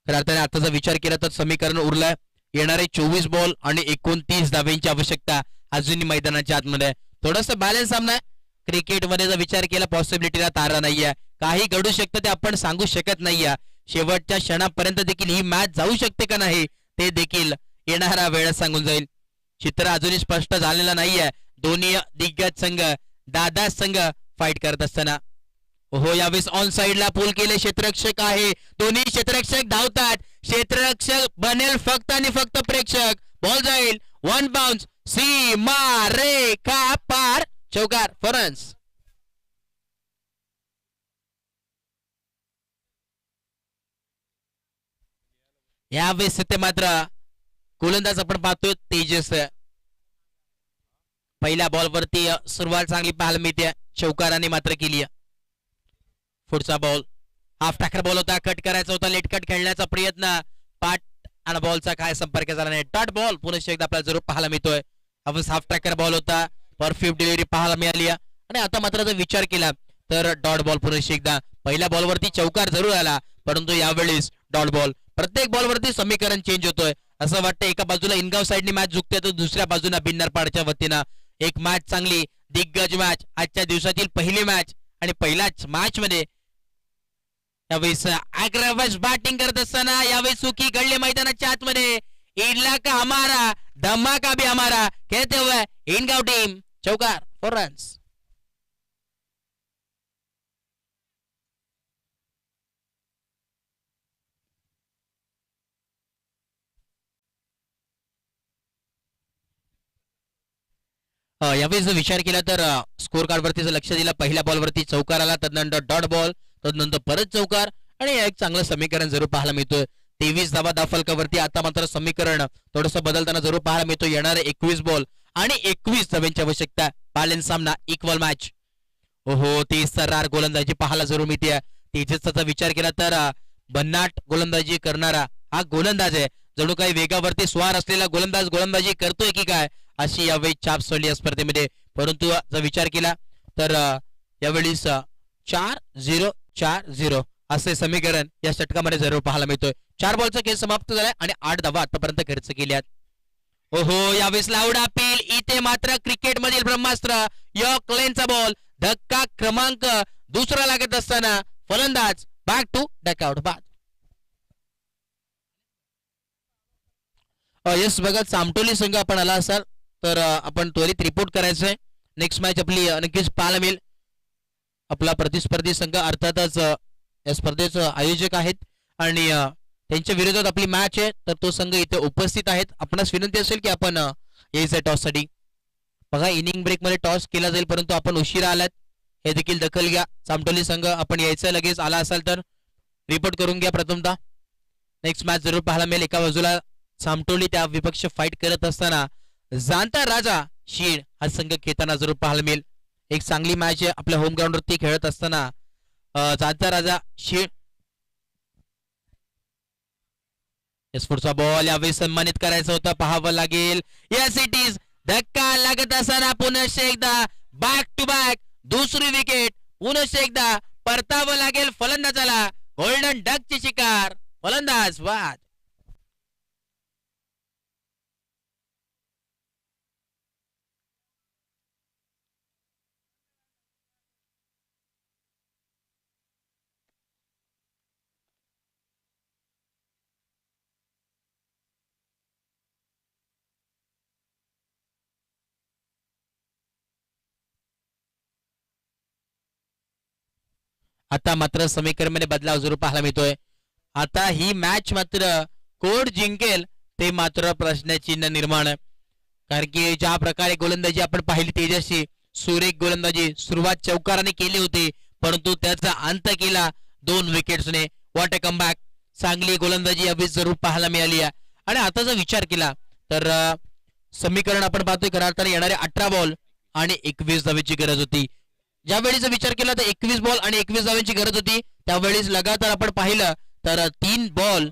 खऱ्या अर्थाने आता जर विचार केला तर समीकरण उरलंय येणारे 24 बॉल आणि 29 धाब्यांची आवश्यकता अजूनही मैदानाच्या आतमध्ये. थोडस बॅलन्स सामना आहे. क्रिकेटमध्ये जर विचार केला पॉसिबिलिटीला तारा नाहीये, काही घडू शकतं ते आपण सांगू शकत नाहीये. शेवटच्या क्षणापर्यंत देखील ही मॅच जाऊ शकते का नाही ते देखील येणारा वेळ सांगून जाईल. चित्र अजूनही स्पष्ट झालेलं नाहीये. दोन्ही दिग्गज संघ दादा संघ फाईट करत असताना. हो यावेळेस ऑन साइडला पूल केले क्षेत्ररक्षक आहे. दोन्ही क्षेत्ररक्षक धावतात. क्षेत्ररक्षक बनेल फक्त आणि फक्त प्रेक्षक. बॉल जाईल वन बाउन्स सीमा रेखा पार चौकार फॉरन्स. यावेळेस ते मात्र गोलंदाज आपण पाहतोय तेजस. पहिल्या बॉलवरती सुरुवात चांगली पाहायला मिळते. चौकाराने मात्र केली. पुढचा बॉल हाफ टॅकर बॉल होता. कट करायचा होता. लेट कट खेळण्याचा प्रयत्न. पाठ आणि बॉलचा काय संपर्क झाला नाही. डॉट बॉल पुन्हा एकदा आपल्याला जरूर पाहायला मिळतोय. हाफ टॅकर बॉल होता. परफेक्ट डिलिव्हरी पाहायला मिळाली आणि आता मात्र जर विचार केला तर डॉट बॉल पुन्हा एकदा. पहिल्या बॉलवरती चौकार जरूर आला परंतु यावेळेस डॉट बॉल. प्रत्येक बॉलवरती समीकरण चेंज होतोय. असं वाटतं एका बाजूला इनगाव साइडनी मॅच झुकते तर दुसऱ्या बाजूला बिन्नरपाडच्या वतीनं एक मॅच चांगली दिग्गज मॅच. आजच्या दिवसातील पहिली मॅच आणि पहिल्याच मॅच मध्ये यावेळेस अग्रवश बॅटिंग करत असताना यावेळेस चुकी घडली मैदानाच्या आतमध्ये. इडला का हमारा धमाका भी हमारा कहते हुए इनगाव टीम चौकार फॉर रन्स. यावेळी जर विचार केला तर स्कोर कार्ड वरती जर लक्ष दिलं पहिल्या बॉलवरती चौकार आला तदनंतर डॉट बॉल तदनंतर परत चौकार आणि एक चांगलं समीकरण जरूर पाहायला मिळतोय. 23 धावा फलकावरती आता मात्र समीकरण थोडंसं बदलताना जरूर पाहायला मिळतो. येणारे 21 बॉल आणि 21 धाव्यांची आवश्यकता. बॅलन्स सामना इक्वल मॅच. ओहो तेज सर्रार गोलंदाजी पाहायला जरूर मिळते. तेजसचा विचार केला तर भन्नाट गोलंदाजी करणारा हा गोलंदाज आहे. जणू काही वेगावरती स्वार असलेला गोलंदाज गोलंदाजी करतोय की काय अशी यावेळी छाप सोडली या स्पर्धेमध्ये. परंतु जर विचार केला तर यावेळी 4-0-4-0 असे समीकरण या षटकामध्ये जरूर पाहायला मिळतोय. 4 बॉलचा खेळ समाप्त झालाय आणि 8 धावा आतापर्यंत खर्च केल्यात. ओहो यावेळेस लावडा पील. इथे मात्र क्रिकेट मधील ब्रह्मास्त्र यॉर्क लेनचा बॉल. धक्का क्रमांक दुसरा लागत असताना फलंदाज बॅक टू डकआउट बाद. यस बघा चामटोली संघ आपण आला असाल तर आपण त्वरित रिपोर्ट करायचंय. नेक्स्ट मॅच आपली नक्कीच पाहायला मिळेल. आपला प्रतिस्पर्धी संघ अर्थातच या स्पर्धेचे आयोजक आहेत आणि त्यांच्या विरोधात आपली मॅच आहे तर तो संघ इथे उपस्थित आहेत. आपणास विनंती असेल की आपण यायचं टॉस साठी. बघा इनिंग ब्रेक मध्ये टॉस केला जाईल परंतु आपण उशिरा आलात हे देखील दखल घ्या. चामटोली संघ आपण यायचं लगेच आला असाल तर रिपोर्ट करून घ्या प्रथमतः. नेक्स्ट मॅच जरूर पाहायला मिळेल. एका बाजूला चामटोली त्या विपक्ष फाईट करत असताना जाणता राजा शीड हा संघ खेळताना जरूर पाहायला मिळेल. एक चांगली मॅच आपल्या होम ग्राउंड वरती खेळत असताना जाणता राजा शीड. पुढचा बॉल यावेळी सन्मानित करायचा होता पाहावं लागेल. Yes it is. धक्का लागत असताना पुन्हा एकदा बॅक टू बॅक दुसरी विकेट. पुन्हा एकदा परतावं लागेल फलंदाजाला. गोल्डन डकची शिकार फलंदाज बाद. आता मात्र समीकरणमध्ये बदलाव जरूर पाहायला मिळतोय. आता ही मॅच मात्र कोण जिंकेल ते मात्र प्रश्नचिन्ह निर्माण. कारण की ज्या प्रकारे गोलंदाजी आपण पाहिली तेजस्वी सुरेख गोलंदाजी सुरुवात चौकाराने केली होती परंतु त्याचा अंत केला 2 विकेट्सने. What a comeback. चांगली गोलंदाजी यावेळी जरूर पाहायला मिळाली आहे. आणि आता जर विचार केला तर समीकरण आपण पाहतोय खऱ्या अर्थाने येणारे 18 बॉल आणि 21 धावेची गरज होती. ज्यावेळीचा विचार केला तर 21 बॉल आणि 21 धावांची गरज होती. त्यावेळेस लगातार आपण पाहिलं तर 3 बॉल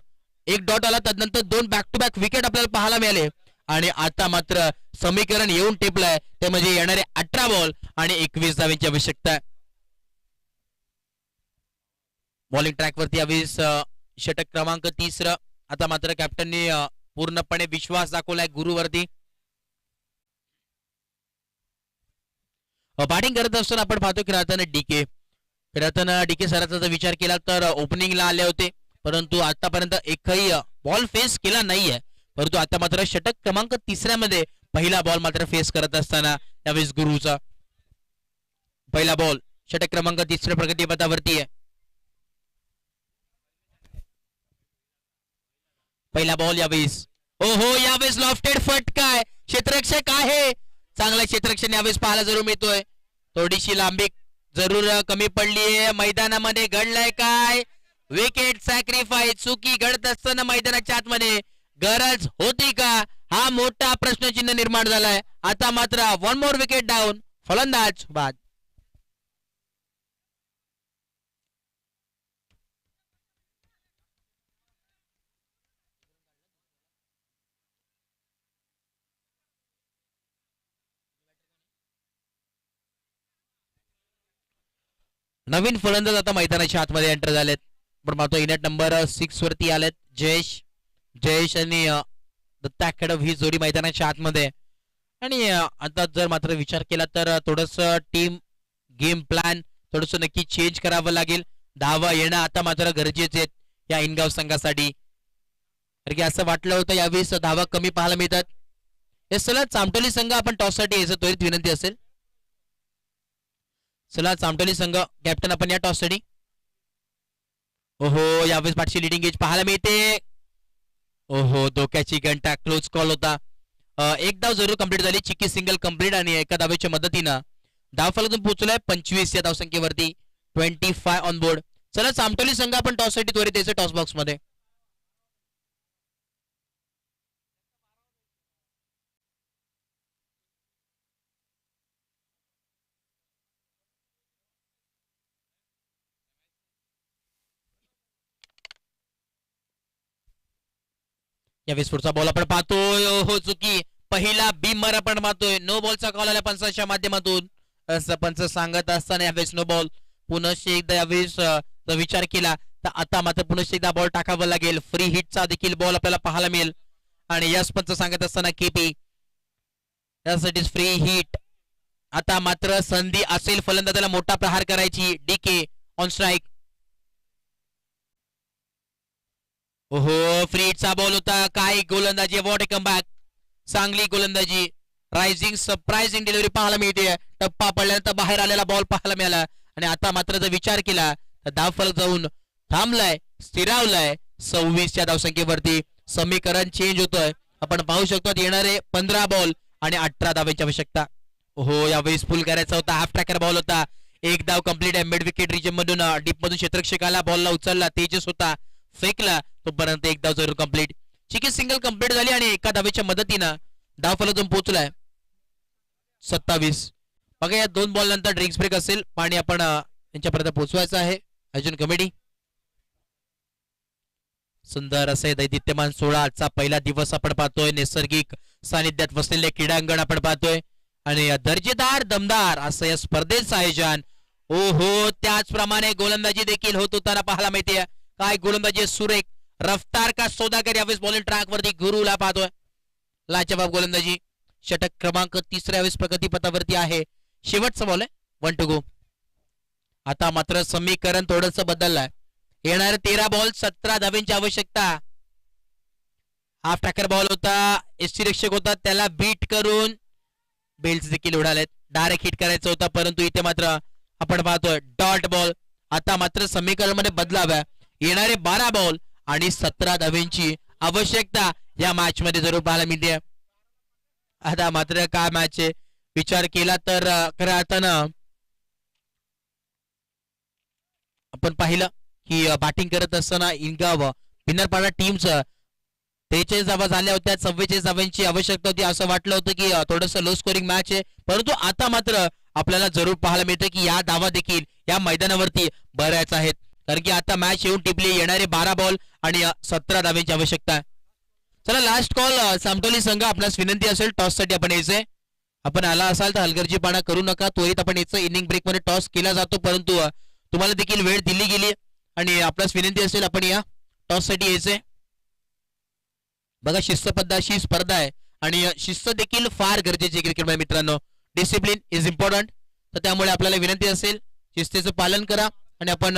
1 डॉट आला तदनंतर 2 बॅक टू बॅक विकेट आपल्याला पाहायला मिळाले. आणि आता मात्र समीकरण येऊन टेपलंय ते म्हणजे येणारे 18 बॉल आणि 21 धावांची आवश्यकता. बॉलिंग ट्रॅक वरती यावेळेस षटक क्रमांक 3. आता मात्र कॅप्टननी पूर्णपणे विश्वास दाखवलाय गुरुवरती. बॅटिंग करत असताना आपण पाहतो की रतन डीके सरांचा जर विचार केला तर ओपनिंगला आले होते, परंतु आतापर्यंत एकही बॉल फेस केला नाहीये. परंतु आता मात्र षटक क्रमांक 3 मध्ये पहिला बॉल मात्र फेस करत असताना यावेळेस गुरुचा पहिला बॉल षटक क्रमांक 3 प्रगतीपथावरती आहे. पहिला बॉल यावेळेस यावेळेस लॉफ्टेड फटका आहे. क्षेत्ररक्षक आहे, चांगला क्षेत्ररक्षण यावेळेस पाहायला जरूर मिळतोय. थोडीशी लांबी जरूर कमी पडलीये. मैदानामध्ये घडलंय काय? Wicket sacrifice. चुकी घडत असताना मैदानाच्या आतमध्ये गरज होती का? हा मोठा प्रश्नचिन्ह निर्माण झालाय. आता मात्र 1 मोर विकेट डाऊन. फलंदाज बाद. नवीन फलंदाज आता मैदानाच्या आतमध्ये एंटर झालेत. पण पाहतो इनेट नंबर 6 वरती आलेत जयेश आणि दत्ता कडव ही जोडी मैदानाच्या आतमध्ये. आणि आता जर मात्र विचार केला तर थोडस टीम गेम प्लॅन थोडस नक्की चेंज करावं लागेल. धावा येणं आता मात्र गरजेचे आहेत या इनगाव संघासाठी. कारण की असं वाटलं होतं यावेळेस धावा कमी पाहायला मिळतात. हे सलग चामटोली संघ आपण टॉससाठी यायचं त्वरित विनंती असेल. चला चामटोली संघ कॅप्टन आपण या टॉससाठी. यावेळेस बॅटची लिडिंग एज पाहायला मिळते. धोक्याची घंटा. क्लोज कॉल होता. एक धाव जरूर कंप्लीट झाली. चिक्की सिंगल कंप्लीट आणि एका धावेच्या मदतीनं धाव फलकातून पोहोचलाय 25 या धावसंख्येवरती. 25 ऑन बोर्ड. चला चामटोली संघ आपण टॉससाठी त्वरित यायचं टॉस बॉक्स मध्ये. यावेळेस पुढचा बॉल आपण पाहतोय. चुकी. पहिला बीमर आपण पाहतोय. नो बॉलचा कॉल आला पंचाच्या माध्यमातून. पंच सांगत असताना यावेळेस नो बॉल. पुन्हा एकदा यावेळेस विचार केला तर आता मात्र पुन्हा एकदा बॉल टाकावा लागेल. फ्री हिटचा देखील बॉल आपल्याला पाहायला मिळेल. आणि यस पंच सांगत असताना केपी यासाठी फ्री हिट. आता मात्र संधी असेल फलंदाजाला मोठा प्रहार करायची. DK on strike. फ्री हिटचा बॉल होता. काय गोलंदाजी. What a comeback. चांगली गोलंदाजी. रायझिंग सरप्राइझिंग डिलिव्हरी पाहायला मिळते. टप्पा पडल्यानंतर बाहेर आलेला बॉल पाहायला मिळाला. आणि आता मात्र जर विचार केला तर धावफलक जाऊन थांबलाय, स्थिरावलाय 26 या धावसंख्येवरती. समीकरण चेंज होतोय. आपण पाहू शकतो येणारे 15 बॉल आणि 18 धावेची आवश्यकता. यावेळेस फुल करायचा होता. हाफ ट्रॅकर बॉल होता. एक धाव कंप्लीट आहे. मिड विकेट रिजन मधून डीप मधून क्षेत्ररक्षकाला बॉलला उचलला. तेजस होता, फेकला. तोपर्यंत एक धाव जरूर कंप्लीट. चिकी सिंगल कंप्लीट झाली आणि एका धावेच्या मदतीनं धाव फलकातून पोहोचलाय 27. बघा या 2 बॉल नंतर ड्रिंक्स ब्रेक असेल. पाणी आपण यांच्यापर्यंत पोहोचवायचं आहे. अर्जुन कमिटी. सुंदर असे दैदित्यमान 16 आजचा पहिला दिवस आपण पाहतोय. नैसर्गिक सानिध्यात वसलेले क्रीडांगण आपण पाहतोय. आणि दर्जेदार दमदार असं या स्पर्धेचं आयोजन. त्याचप्रमाणे गोलंदाजी देखील होत होताना पाहायला मिळते. काय गोलंदाजी सुरेख. रफ्तार का सौदागर यावेळेस बॉलिंग ट्रॅक वरती गुरुला पाहतोय. लाजवाब गोलंदाजी. षटक क्रमांक 3 यावेळेस प्रगतीपथावरती आहे. शेवटचा बॉल आहे. 1 टू गो. आता मात्र समीकरण थोडस बदललंय. येणारे 13 बॉल 17 धावेंची आवश्यकता. हाफ ट्रॅकर बॉल होता. एसटी रक्षक होता, त्याला बीट करून बेल्स देखील उडालेत. डायरेक्ट हिट करायचं होता, परंतु इथे मात्र आपण पाहतोय डॉट बॉल. आता मात्र समीकरण मध्ये बदलाव्या. येणारे 12 बॉल आणि 17 धावेंची आवश्यकता या मॅच मध्ये जरूर पाहायला मिळते. आता मात्र काय मॅच आहे विचार केला तर खऱ्या अर्थानं आपण पाहिलं की बॅटिंग करत असताना इनगाव पिन्नरपाडा टीमचं 43 धावा झाल्या होत्या. 44 धावांची आवश्यकता होती. असं वाटलं होतं की थोडंसं लो स्कोरिंग मॅच आहे, परंतु आता मात्र आपल्याला जरूर पाहायला मिळतं की या धावा देखील या मैदानावरती बऱ्याच आहेत. कारण की आता मॅच येऊन टिपली. येणारे 12 बॉल आणि 17 धावेंची आवश्यकता. चला लास्ट कॉल. सामटोली संघ आपल्यास विनंती असेल टॉस साठी आपण यायचंय. आपण आला असाल तर हलगर्जीपणा करू नका. त्वरित आपण याचं इनिंग ब्रेक मध्ये टॉस केला जातो, परंतु तुम्हाला देखील वेळ दिली गेली आणि आपल्यास विनंती असेल आपण या टॉस साठी यायचंय. बघा शिस्तबद्ध अशी स्पर्धा आहे आणि शिस्त देखील फार गरजेची क्रिकेट मध्ये मित्रांनो. Discipline is important. तर त्यामुळे आपल्याला विनंती असेल शिस्तीचं पालन करा आणि आपण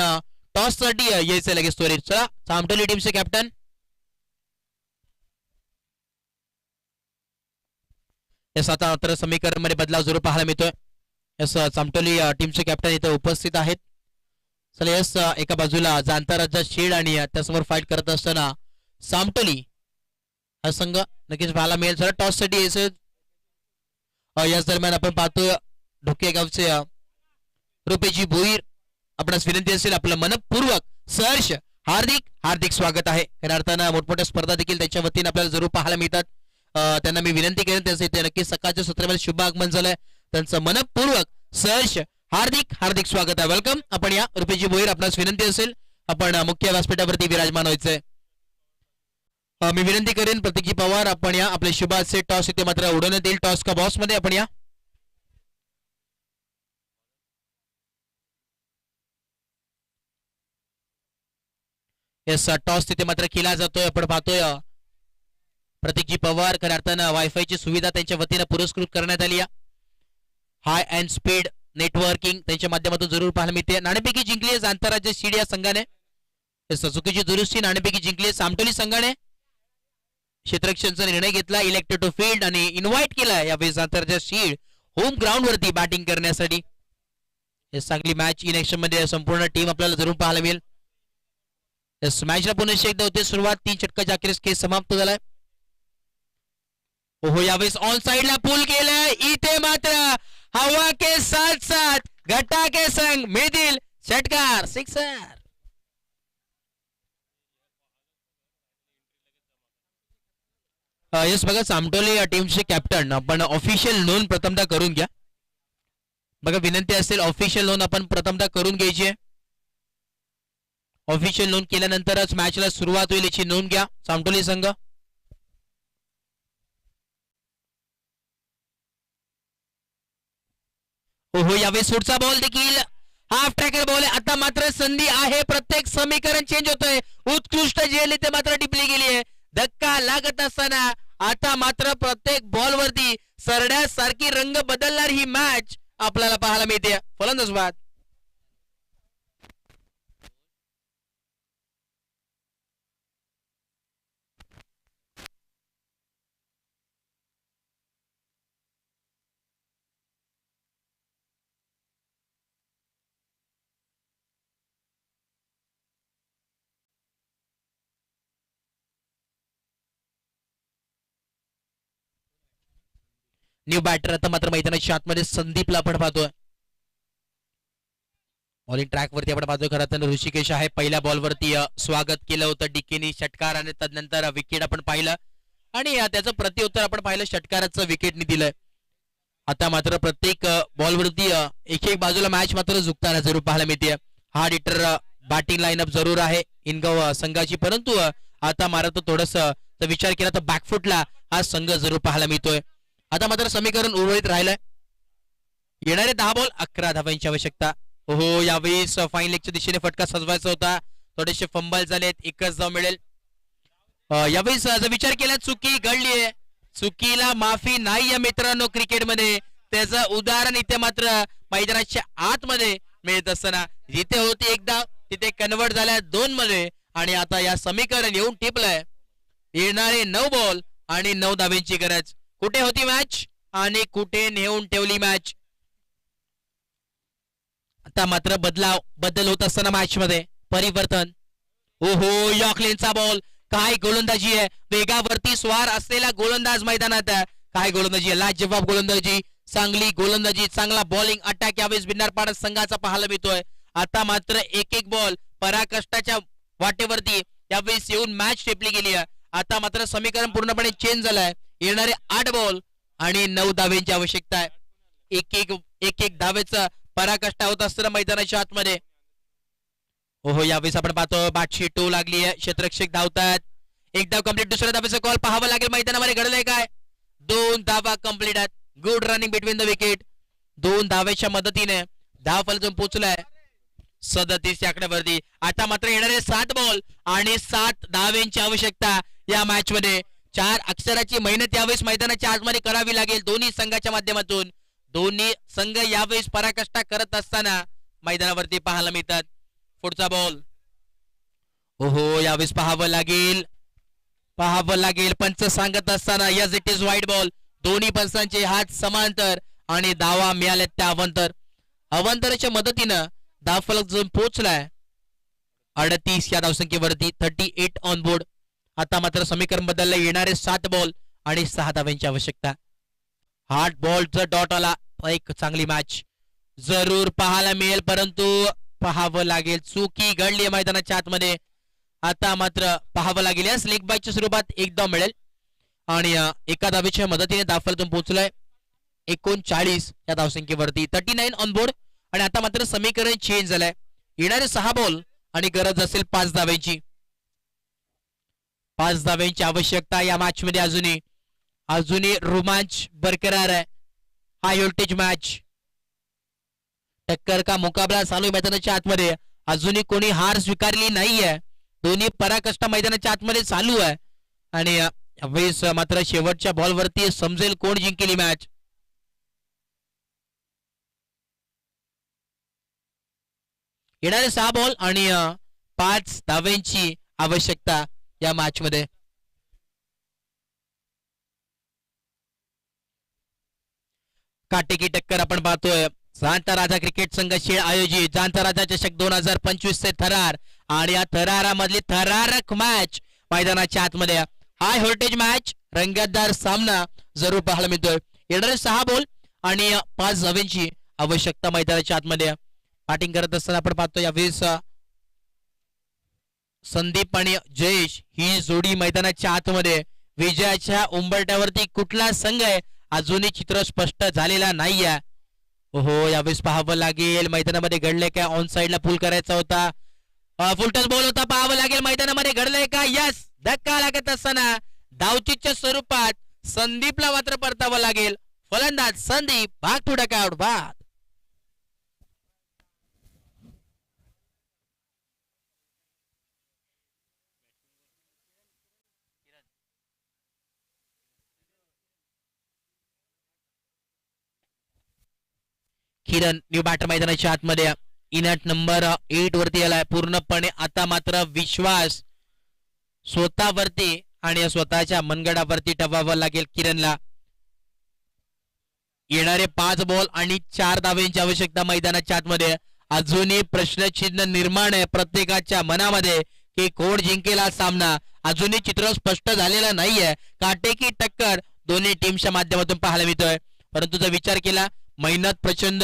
टॉस साठी यायचं लगेच त्वरित. चला चामटोली टीमचे कॅप्टन यस आता मात्र समीकरण मध्ये बदलाव जरूर पाहायला मिळतोय. यस चामटोली टीमचे कॅप्टन इथे उपस्थित आहेत. चला यस एका बाजूला जांताराचा शीड आणि त्यासमोर फाईट करत असताना सामटोली हा संघ नक्कीच पाहायला मिळेल. चला टॉस साठी यायचं. याच दरम्यान आपण पाहतोय ढोकेगावचे रुपेजी भोईर आपणास विनंती असेल आपलं मनपूर्वक सहर्ष हार्दिक हार्दिक स्वागत आहे. खऱ्या अर्थानं मोठमोठ्या स्पर्धा देखील त्यांच्या वतीने आपल्याला जरूर पाहायला मिळतात. त्यांना मी विनंती करेन त्यांचं इथे नक्की सकाळच्या सत्रामध्ये शुभ आगमन झालंय. त्यांचं मनपूर्वक सहर्ष हार्दिक हार्दिक स्वागत आहे. वेलकम. आपण या रुपेजी भोईर आपणास विनंती असेल आपण मुख्य व्यासपीठावरती विराजमान व्हायचंय. मी विनंती करेन प्रतीकजी पवार आपण या आपले शुभाचे टॉस इथे मात्र उडवण्यात येईल. टॉस का बॉस मध्ये आपण या. येस टॉस तिथे मात्र केला जातोय. आपण पाहतोय प्रतीकजी पवार खऱ्या अर्थानं वायफायची सुविधा त्यांच्या वतीनं पुरस्कृत करण्यात आली. हाय अँड स्पीड नेटवर्किंग त्यांच्या माध्यमातून जरूर पाहायला मिळते. नाणेफेकी जिंकली आहे आंतरराज्य सीड या संघाने. चुकीची दुरुस्ती नाणेफेकी जिंकली सामटोली संघाने. क्षेत्ररक्षणचा निर्णय घेतला. इलेक्टेड टू फील्ड आणि इन्व्हाइट केला यावेळी आंतरराज्य सीड होम ग्राउंड वरती बॅटिंग करण्यासाठी. चांगली मॅच इन ऍक्शन मध्ये संपूर्ण टीम आपल्याला जरूर पाहायला मिळेल. मॅचला पुन्हा एकदा होते सुरुवात. 3 षटकाच्या अखेरीस खेळ समाप्त झालाय. ओहो यावेळेस ऑन साइडला पूल केलंय. इथे मात्र हवा के साथ साथ घट्टा के संग मिळतील षटकार सिक्सर. यस बघा सामटोली टीमचे कॅप्टन आपण ऑफिशियल नोंद प्रथमतः करून घ्या. बघा विनंती असेल ऑफिशियल नोंद आपण प्रथमतः करून घ्यायची आहे. ऑफिशियल नोंद केल्यानंतरच मॅचला सुरुवात होईल याची नोंद घ्या सामटोली संघ. ओहो यावेळी पुढचा बॉल देखील हाफ ट्रॅकर बॉल आहे. आता मात्र संधी आहे. प्रत्येक समीकरण चेंज होतोय. उत्कृष्ट झेल इथे मात्र टिपली गेली आहे. धक्का लागत असताना आता मात्र प्रत्येक बॉल वरती सरड्यासारखी रंग बदलणार ही मॅच आपल्याला पाहायला मिळते. फलंदाज बाद. न्यू बॅटर आता मात्र मैदानाच्या आतमध्ये संदीपला आपण पाहतोय. बॉलिंग ट्रॅक वरती आपण पाहतोय. खरं तर ऋषिकेश आहे. पहिल्या बॉल वरती स्वागत केलं होतं डिकेनी षटकार आणि तदनंतर विकेट आपण पाहिलं आणि त्याचं प्रत्युत्तर आपण पाहिलं षटकाराचं विकेटनी दिलंय. आता मात्र प्रत्येक बॉल वरती एक एक बाजूला मॅच मात्र झुकताना जरूर पाहायला मिळते. हार्ड हिटर बॅटिंग लाईनअप जरूर आहे इनगाव संघाची परंतु आता मात्र थोडस विचार केला तर बॅकफुटला हा संघ जरूर पाहायला मिळतोय. आता मात्र समीकरण उर्वरित राहिलंय. येणारे 10 बॉल 11 धावांची आवश्यकता. हो यावेळी फाईन लेगच्या दिशेने फटका सजवायचा होता. थोडेसे फंबल झालेत. एकच धाव मिळेल. यावेळी जर विचार केला चुकी घडलीये. चुकीला माफी नाही या मित्रांनो क्रिकेटमध्ये. त्याचं उदाहरण इथे मात्र मैदानाच्या आतमध्ये मिळत असताना जिथे होती एकदा तिथे कन्वर्ट झाल्या 2 मध्ये आणि आता या समीकरण येऊन टिपलंय. येणारे 9 बॉल आणि 9 धावांची गरज. कुठे होती मॅच आणि कुठे नेऊन ठेवली मॅच. आता मात्र बदल होत असताना मॅच मध्ये परिवर्तन. ओहो यॉर्कलेनचा बॉल. काय गोलंदाजी आहे. वेगावरती स्वार असलेला गोलंदाज मैदानात. काय गोलंदाजी आहे. लाजवाब गोलंदाजी. चांगली गोलंदाजी. चांगला बॉलिंग अटॅक यावेळेस बिन्नार पाडा संघाचा पाहायला मिळतोय. आता मात्र एक एक बॉल पराकाष्ठाच्या वाटेवरती यावेळेस येऊन मॅच टेपली गेली आहे. आता मात्र समीकरण पूर्णपणे चेंज झालंय. येणारे 8 बॉल आणि 9 धावेंची आवश्यकता आहे. एक एक धावेचा पराकाष्ठा होत असताना मैदानाच्या आतमध्ये. ओहो यावेळेस आपण पाहतो बाटशी टो लागली आहे. क्षेत्ररक्षक धावतात. एक धाव कंप्लीट. दुसऱ्या धावेचा कॉल पाहावा लागेल. मैदानामध्ये घडलंय काय. 2 धावा कंप्लीट आहेत. Good running between the wicket. 2 धावेच्या मदतीने धाव फलक पोहोचलाय. 37 या आकड्यावरती. आता मात्र येणारे 7 बॉल आणि 7 धावांची आवश्यकता या मॅच मध्ये. 4 अक्षराची मेहनत यावेळेस मैदानाच्या आतमध्ये करावी लागेल दोन्ही संघाच्या माध्यमातून. दोन्ही संघ यावेळेस पराकाष्ठा करत असताना मैदानावरती पाहायला मिळतात. पुढचा बॉल. ओहो, यावेळेस पाहावं लागेल पंच सांगत असताना यस इट इज वाईट बॉल. दोन्ही पंचांचे हात समांतर आणि धावा मिळाल्यात त्या अवंतरच्या मदतीनं धावफलक जो पोहोचलाय 38 या धावसंख्येवरती. 38 ऑन बोर्ड. आता मात्र समीकरण बदललं. येणारे 7 बॉल आणि 6 धावांची आवश्यकता. हार्ड बॉलचा डॉट आला. एक चांगली मॅच जरूर पाहायला मिळेल, परंतु पाहावं लागेल चुकी घडली मैदानाच्या आतमध्ये. आता मात्र पाहावं लागेल. या लेग बायच्या स्वरूपात एकदा मिळेल आणि एका धावेच्या मदतीने धावफलकातून पोहोचलाय 39 या धावसंख्येवरती. 39 ऑन बोर्ड. आणि आता मात्र समीकरण चेंज झालंय. येणारे 6 बॉल आणि गरज असेल 5 धाव्यांची. 5 धाव्यांची आवश्यकता या मॅच मध्ये. अजूनही रोमांच बरकरार आहे. High voltage match. टक्कर का मुकाबला चालू मैदानाच्या आतमध्ये. अजूनही कोणी हार स्वीकारली नाहीये. दोन्ही पराकाष्ठा मैदानाच्या आतमध्ये चालू आहे आणि यावेळेस मात्र शेवटच्या बॉलवरती समजेल कोण जिंकेली मॅच. येणारे 6 बॉल आणि 5 धाव्यांची आवश्यकता या मॅच मध्ये. काटेकी टक्कर आपण पाहतोय. जाणता राजा क्रिकेट संघ शेळ आयोजित जाणता राजा चषक 2025 चे थरार आणि या थरारामधली थरारक मॅच मैदानाच्या आतमध्ये. हाय व्होल्टेज मॅच, रंगतदार सामना जरूर पाहायला मिळतोय. येणारे 6 बॉल आणि 5 धावांची आवश्यकता मैदानाच्या आतमध्ये. बॅटिंग करत असताना आपण पाहतो यावेळेस संदीप आणि जयेश ही जोडी मैदानाच्या आतमध्ये. विजयाच्या उंबरट्यावरती कुठला संघ आहे अजूनही चित्र स्पष्ट झालेला नाहीये. ओहो, यावेळेस पाहावं लागेल मैदानामध्ये घडले काय. ऑन साइडला पुल करायचा होता. फुलटस बॉल होता. पाहावं लागेल मैदानामध्ये घडलंय का. यस, धक्का लागत असताना धावचीच्या स्वरूपात संदीपला मात्र परतावं लागेल. फलंदाज संदीप भाग टू डकआउट बाद. किरण न्यू बॅटर मैदानाच्या आतमध्ये. इनट नंबर 8 वरती आलाय. पूर्णपणे आता मात्र विश्वास स्वतःवरती आणि स्वतःच्या मनगडावरती ठेवावा लागेल किरणला. येणारे 5 बॉल आणि 4 धावांची आवश्यकता मैदानाच्या आतमध्ये. अजूनही प्रश्नचिन्ह निर्माण आहे प्रत्येकाच्या मनामध्ये की कोण जिंकेल हा सामना. अजूनही चित्र स्पष्ट झालेलं नाहीये. काटेकी टक्कर दोन्ही टीमच्या माध्यमातून पाहायला मिळतोय. परंतु जर विचार केला मेहनत प्रचंड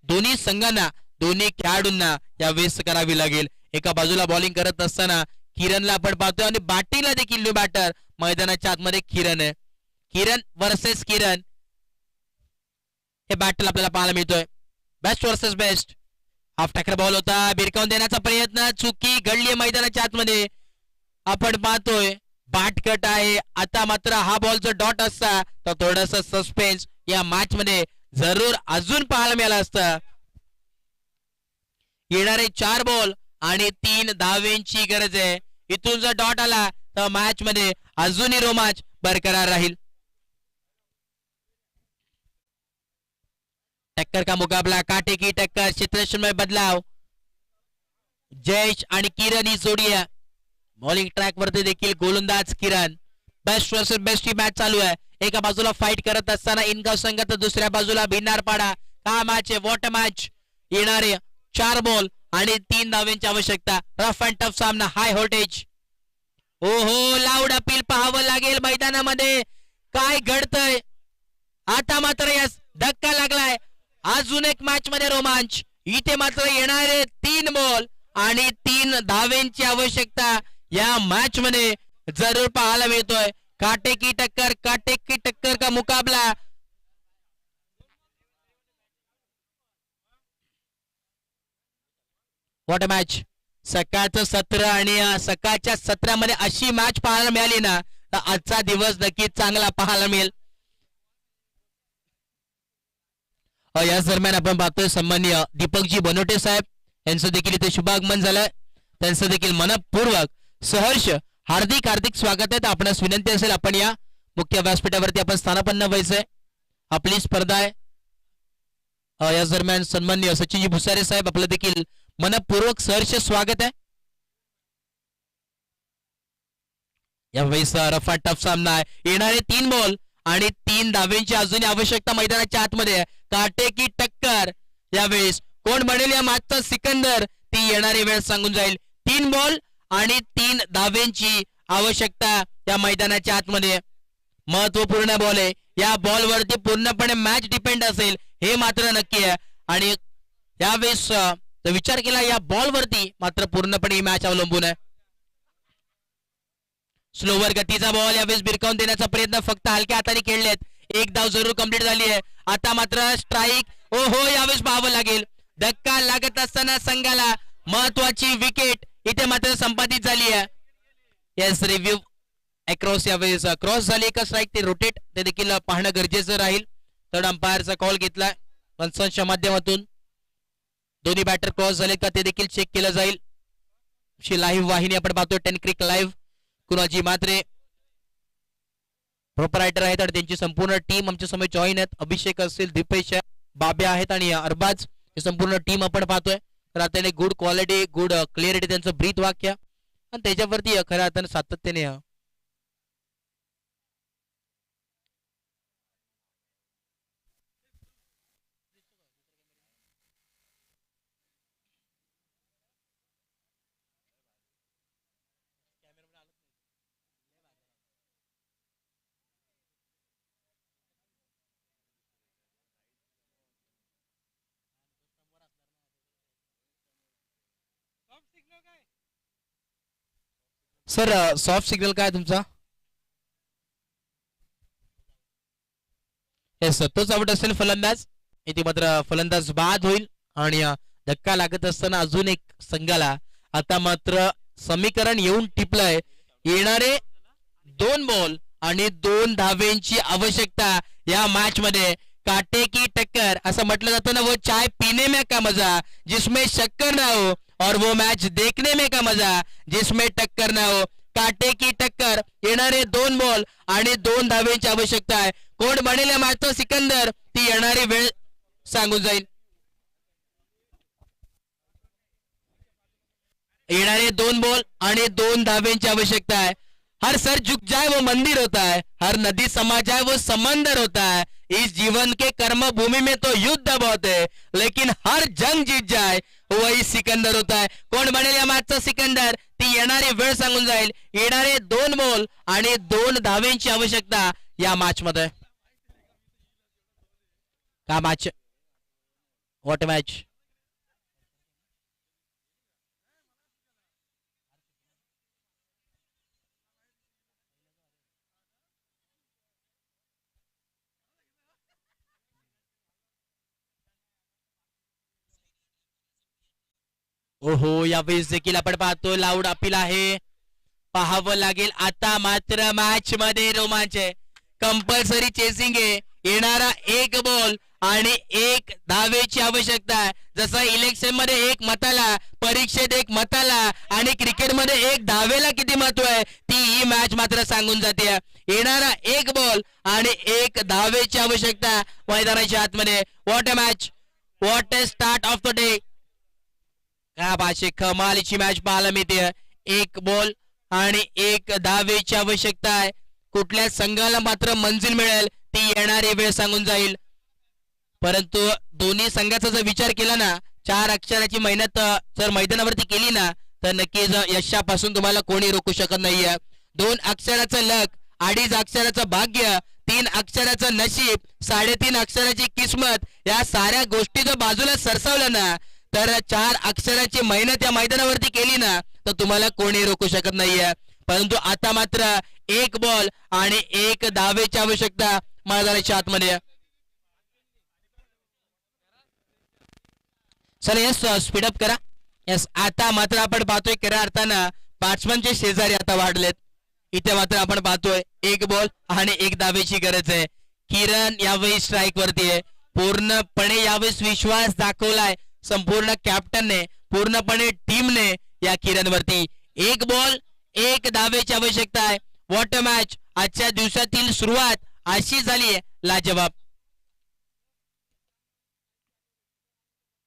दोन्ही संघांना दोन्ही खेळाडूंना यावेळेस करावी लागेल. एका बाजूला बॉलिंग करत असताना किरणला आपण पाहतोय आणि बॅटिंगला देखील न्यू बॅटर मैदानाच्या आतमध्ये किरण आहे. किरण वर्सेस किरण हे बॅटल आपल्याला पाहायला मिळतोय. Best versus best. Half tracker ball होता. भिरकावून देण्याचा प्रयत्न. चुकी घडली मैदानाच्या आतमध्ये. आपण पाहतोय बाटकट आहे. आता मात्र हा बॉल जर डॉट असता तर थोडस सस्पेन्स या मॅच मध्ये जरूर अजून पाहायला मिळालं असतं. येणारे 4 बॉल आणि 3 धावांची गरज आहे. इथून जर डॉट आला तर मॅच मध्ये अजूनही रोमांच बरकरार राहील. टक्कर का मुकाबला. काटेकी टक्कर. क्षेत्रक्षण बदलाव. जयेश आणि किरण ही जोडी आहे. बॉलिंग ट्रॅक वरती देखील गोलंदाज किरण. बेस्ट वर्सेस बेस्ट ही मॅच चालू आहे. एका बाजूला फाईट करत असताना इनगाव संघ तर दुसऱ्या बाजूला भिन्नारपाडा. का मॅच आहे. What match. येणारे 4 बॉल आणि 3 धावांची आवश्यकता. रफ अँड टफ सामना. High voltage. ओहो, लाऊड अपील पाहावं लागेल मैदानामध्ये काय घडतंय. आता मात्र यास धक्का लागलाय. अजून एक मॅच मध्ये रोमांच. इथे मात्र येणारे 3 बॉल आणि 3 धावांची आवश्यकता या मॅच मध्ये जरूर पाहायला मिळतोय. काटेकी टक्कर का मुकाबला. What match. सकाळचं सत्र आणि सकाळच्या सत्रामध्ये अशी मॅच पाहायला मिळाली ना तर आजचा दिवस नक्कीच चांगला पाहायला मिळेल. याच दरम्यान आपण पाहतोय सन्माननीय दीपकजी बनोटे साहेब यांचं देखील इथे शुभागमन झालंय. त्यांचं देखील मनपूर्वक सहर्ष हार्दिक हार्दिक स्वागत आहे. आपणास विनंती असेल आपण या मुख्य व्यासपीठावरती आपण स्थानापन्न व्हायचंय. आपली स्पर्धा आहे. या दरम्यान सन्माननीय सचिनजी भुसारे साहेब आपलं देखील मनपूर्वक सहर्ष स्वागत आहे. यावेळेस रफा टफ सामना आहे. येणारे 3 बॉल आणि 3 धावेंची अजूनही आवश्यकता मैदानाच्या आतमध्ये. काटेकी टक्कर. यावेळेस कोण बनेल या मॅचचा सिकंदर ती येणारी वेळ सांगून जाईल. 3 बॉल आणि 3 धावेंची आवश्यकता या मैदानाच्या आतमध्ये. महत्वपूर्ण बॉल आहे. या बॉल वरती पूर्णपणे मॅच डिपेंड असेल हे मात्र नक्की आहे. आणि यावेळेस विचार केला या बॉल वरती मात्र पूर्णपणे ही मॅच अवलंबून आहे. स्लोवर गतीचा बॉल यावेळेस भिरकावून देण्याचा प्रयत्न फक्त हलक्या हाताने खेळलेत. 1 धाव जरूर कंप्लीट झाली आहे. आता मात्र स्ट्राईक. हो यावेळेस पाहावं लागेल. धक्का लागत असताना संघाला महत्वाची विकेट इथे मात्र संपादित झाली आहे. येस रिव्ह्यू अक्रॉस यावेळेस क्रॉस झाली का स्ट्राईक ते रोटेट ते देखील पाहणं गरजेचं राहील. थर्ड अंपायरचा कॉल घेतलाय कन्सर्नच्या माध्यमातून. दोन्ही बॅटर क्रॉस झाले का ते देखील चेक केलं जाईल. लाईव्ह वाहिनी आपण पाहतोय 10 क्रिक लाईव्ह. कुणाजी मात्रे प्रोपरायटर आहेत आणि त्यांची संपूर्ण टीम आमच्या समोर जॉईन आहेत. अभिषेक असतील, दीपेश बाबे आहेत आणि अरबाज ही संपूर्ण टीम आपण पाहतोय. तर आता गुड क्वालिटी गुड क्लिअरिटी त्यांचं ब्रीथ वाक्य आणि त्याच्यावरती खऱ्या अर्थानं सातत्याने सर सॉफ्ट सिग्नल काय तुमचा? तोच आवड असेल फलंदाज. इथे मात्र फलंदाज बाद होईल आणि धक्का लागत असताना अजून एक संघाला आता मात्र समीकरण येऊन टिपलंय. येणारे 2 बॉल आणि 2 धावेंची आवश्यकता या मॅच मध्ये. काटे की टक्कर असं म्हटलं जातं ना, वो चाय पीने में का मजा जिसमें शक्कर ना हो और वो मैच देखने में का मजा जिसमें टक्कर ना हो. काटे की टक्कर. येणारे 2 बॉल आणि 2 धावेंची आवश्यकता आहे. कोण बनेल या मॅचचा सिकंदर ती येणारी वेळ सांगून जाईल. येणारे 2 बॉल आणि 2 धावेंची आवश्यकता है. हर सर झुक जाए वो मंदिर होता है, हर नदी समा जाए वो समंदर होता है. इस जीवन के कर्म भूमि में तो युद्ध बहुत है, लेकिन हर जंग जीत जाए वही सिकंदर होता है. कोण बनेल या मॅचचा सिकंदर ती येणारी वेळ सांगून जाईल. येणारे 2 बॉल आणि 2 धावेंची आवश्यकता या मॅच मध्ये. का मॅच? What match? ओहो यावेळेस देखील आपण पाहतो लाऊड अपील आहे. पाहावं लागेल. आता मात्र मॅच मध्ये रोमांच आहे. कंपल्सरी चेसिंग आहे. येणारा 1 बॉल आणि 1 धावेची आवश्यकता आहे. जसं इलेक्शन मध्ये 1 मताला, परीक्षेत 1 मताला आणि क्रिकेट मध्ये 1 धावेला किती महत्व आहे ती ही मॅच मात्र सांगून जाते. येणारा 1 बॉल आणि 1 धावेची आवश्यकता मैदानाच्या आतमध्ये. What a match, what a start of the day. काय भाषे कमालीची मॅच पाहायला मिळते. 1 बॉल आणि 1 धावेची आवश्यकता आहे. कुठल्या संघाला मात्र मंजिल मिळेल ती येणारी वेळ सांगून जाईल. परंतु दोन्ही संघाचा जर विचार केला ना, 4 अक्षराची मेहनत जर मैदानावरती केली ना तर नक्कीच यशापासून तुम्हाला कोणी रोखू शकत नाहीये. 2 अक्षराचं लक, 2.5 अक्षराचं भाग्य, 3 अक्षराचं नशीब, 3.5 अक्षराची किस्मत या साऱ्या गोष्टी जर बाजूला सरसावल्या ना तर 4 अक्षराची मेहनत या मैदानावरती केली ना तर तुम्हाला कोणी रोखू शकत नाहीये. परंतु आता मात्र 1 बॉल आणि 1 धावेची आवश्यकता मैदानाच्या आतमध्ये. चला यस स्पीडअप करा. यस आता मात्र आपण पाहतोय खऱ्या अर्थानं बॅट्समनचे शेजारी आता वाढलेत. इथे मात्र आपण पाहतोय 1 बॉल आणि 1 धावेची गरज आहे. किरण यावेळी स्ट्राईक वरती आहे. पूर्णपणे यावेळी विश्वास दाखवलाय संपूर्ण कॅप्टनने. पूर्णपणे टीमने या किरणवरती. एक बॉल एक धावेची आवश्यकता आहे. What a match. आजच्या दिवसातील सुरुवात अशी झाली आहे लाजवाब.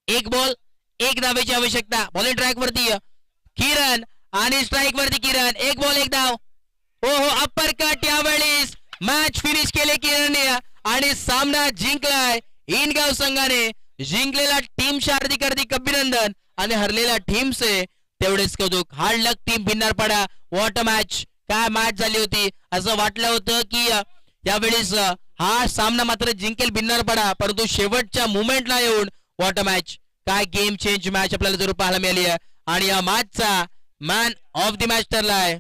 एक बॉल एक धावेची आवश्यकता. बॉलिंग ट्रॅक वरती किरण आणि स्ट्राईक वरती किरण. एक बॉल एक धाव. हो अप्पर कट. यावेळेस मॅच फिनिश केले किरणने आणि सामना जिंकलाय इनगाव संघाने. जिंकलेल्या टीमचे हार्दिक हार्दिक अभिनंदन आणि हरलेल्या टीमचे तेवढेच कौतुक. Hard luck team Bhinnarpada. What a match. काय मॅच झाली होती. असं वाटलं होतं की यावेळेस हा सामना मात्र जिंकेल भिन्नारपाडा, परंतु शेवटच्या मुमेंटला येऊन वॉट अ मॅच. काय गेम चेंज मॅच आपल्याला जरूर पाहायला मिळाली आहे आणि या मॅचचा मॅन ऑफ द मॅच ठरलाय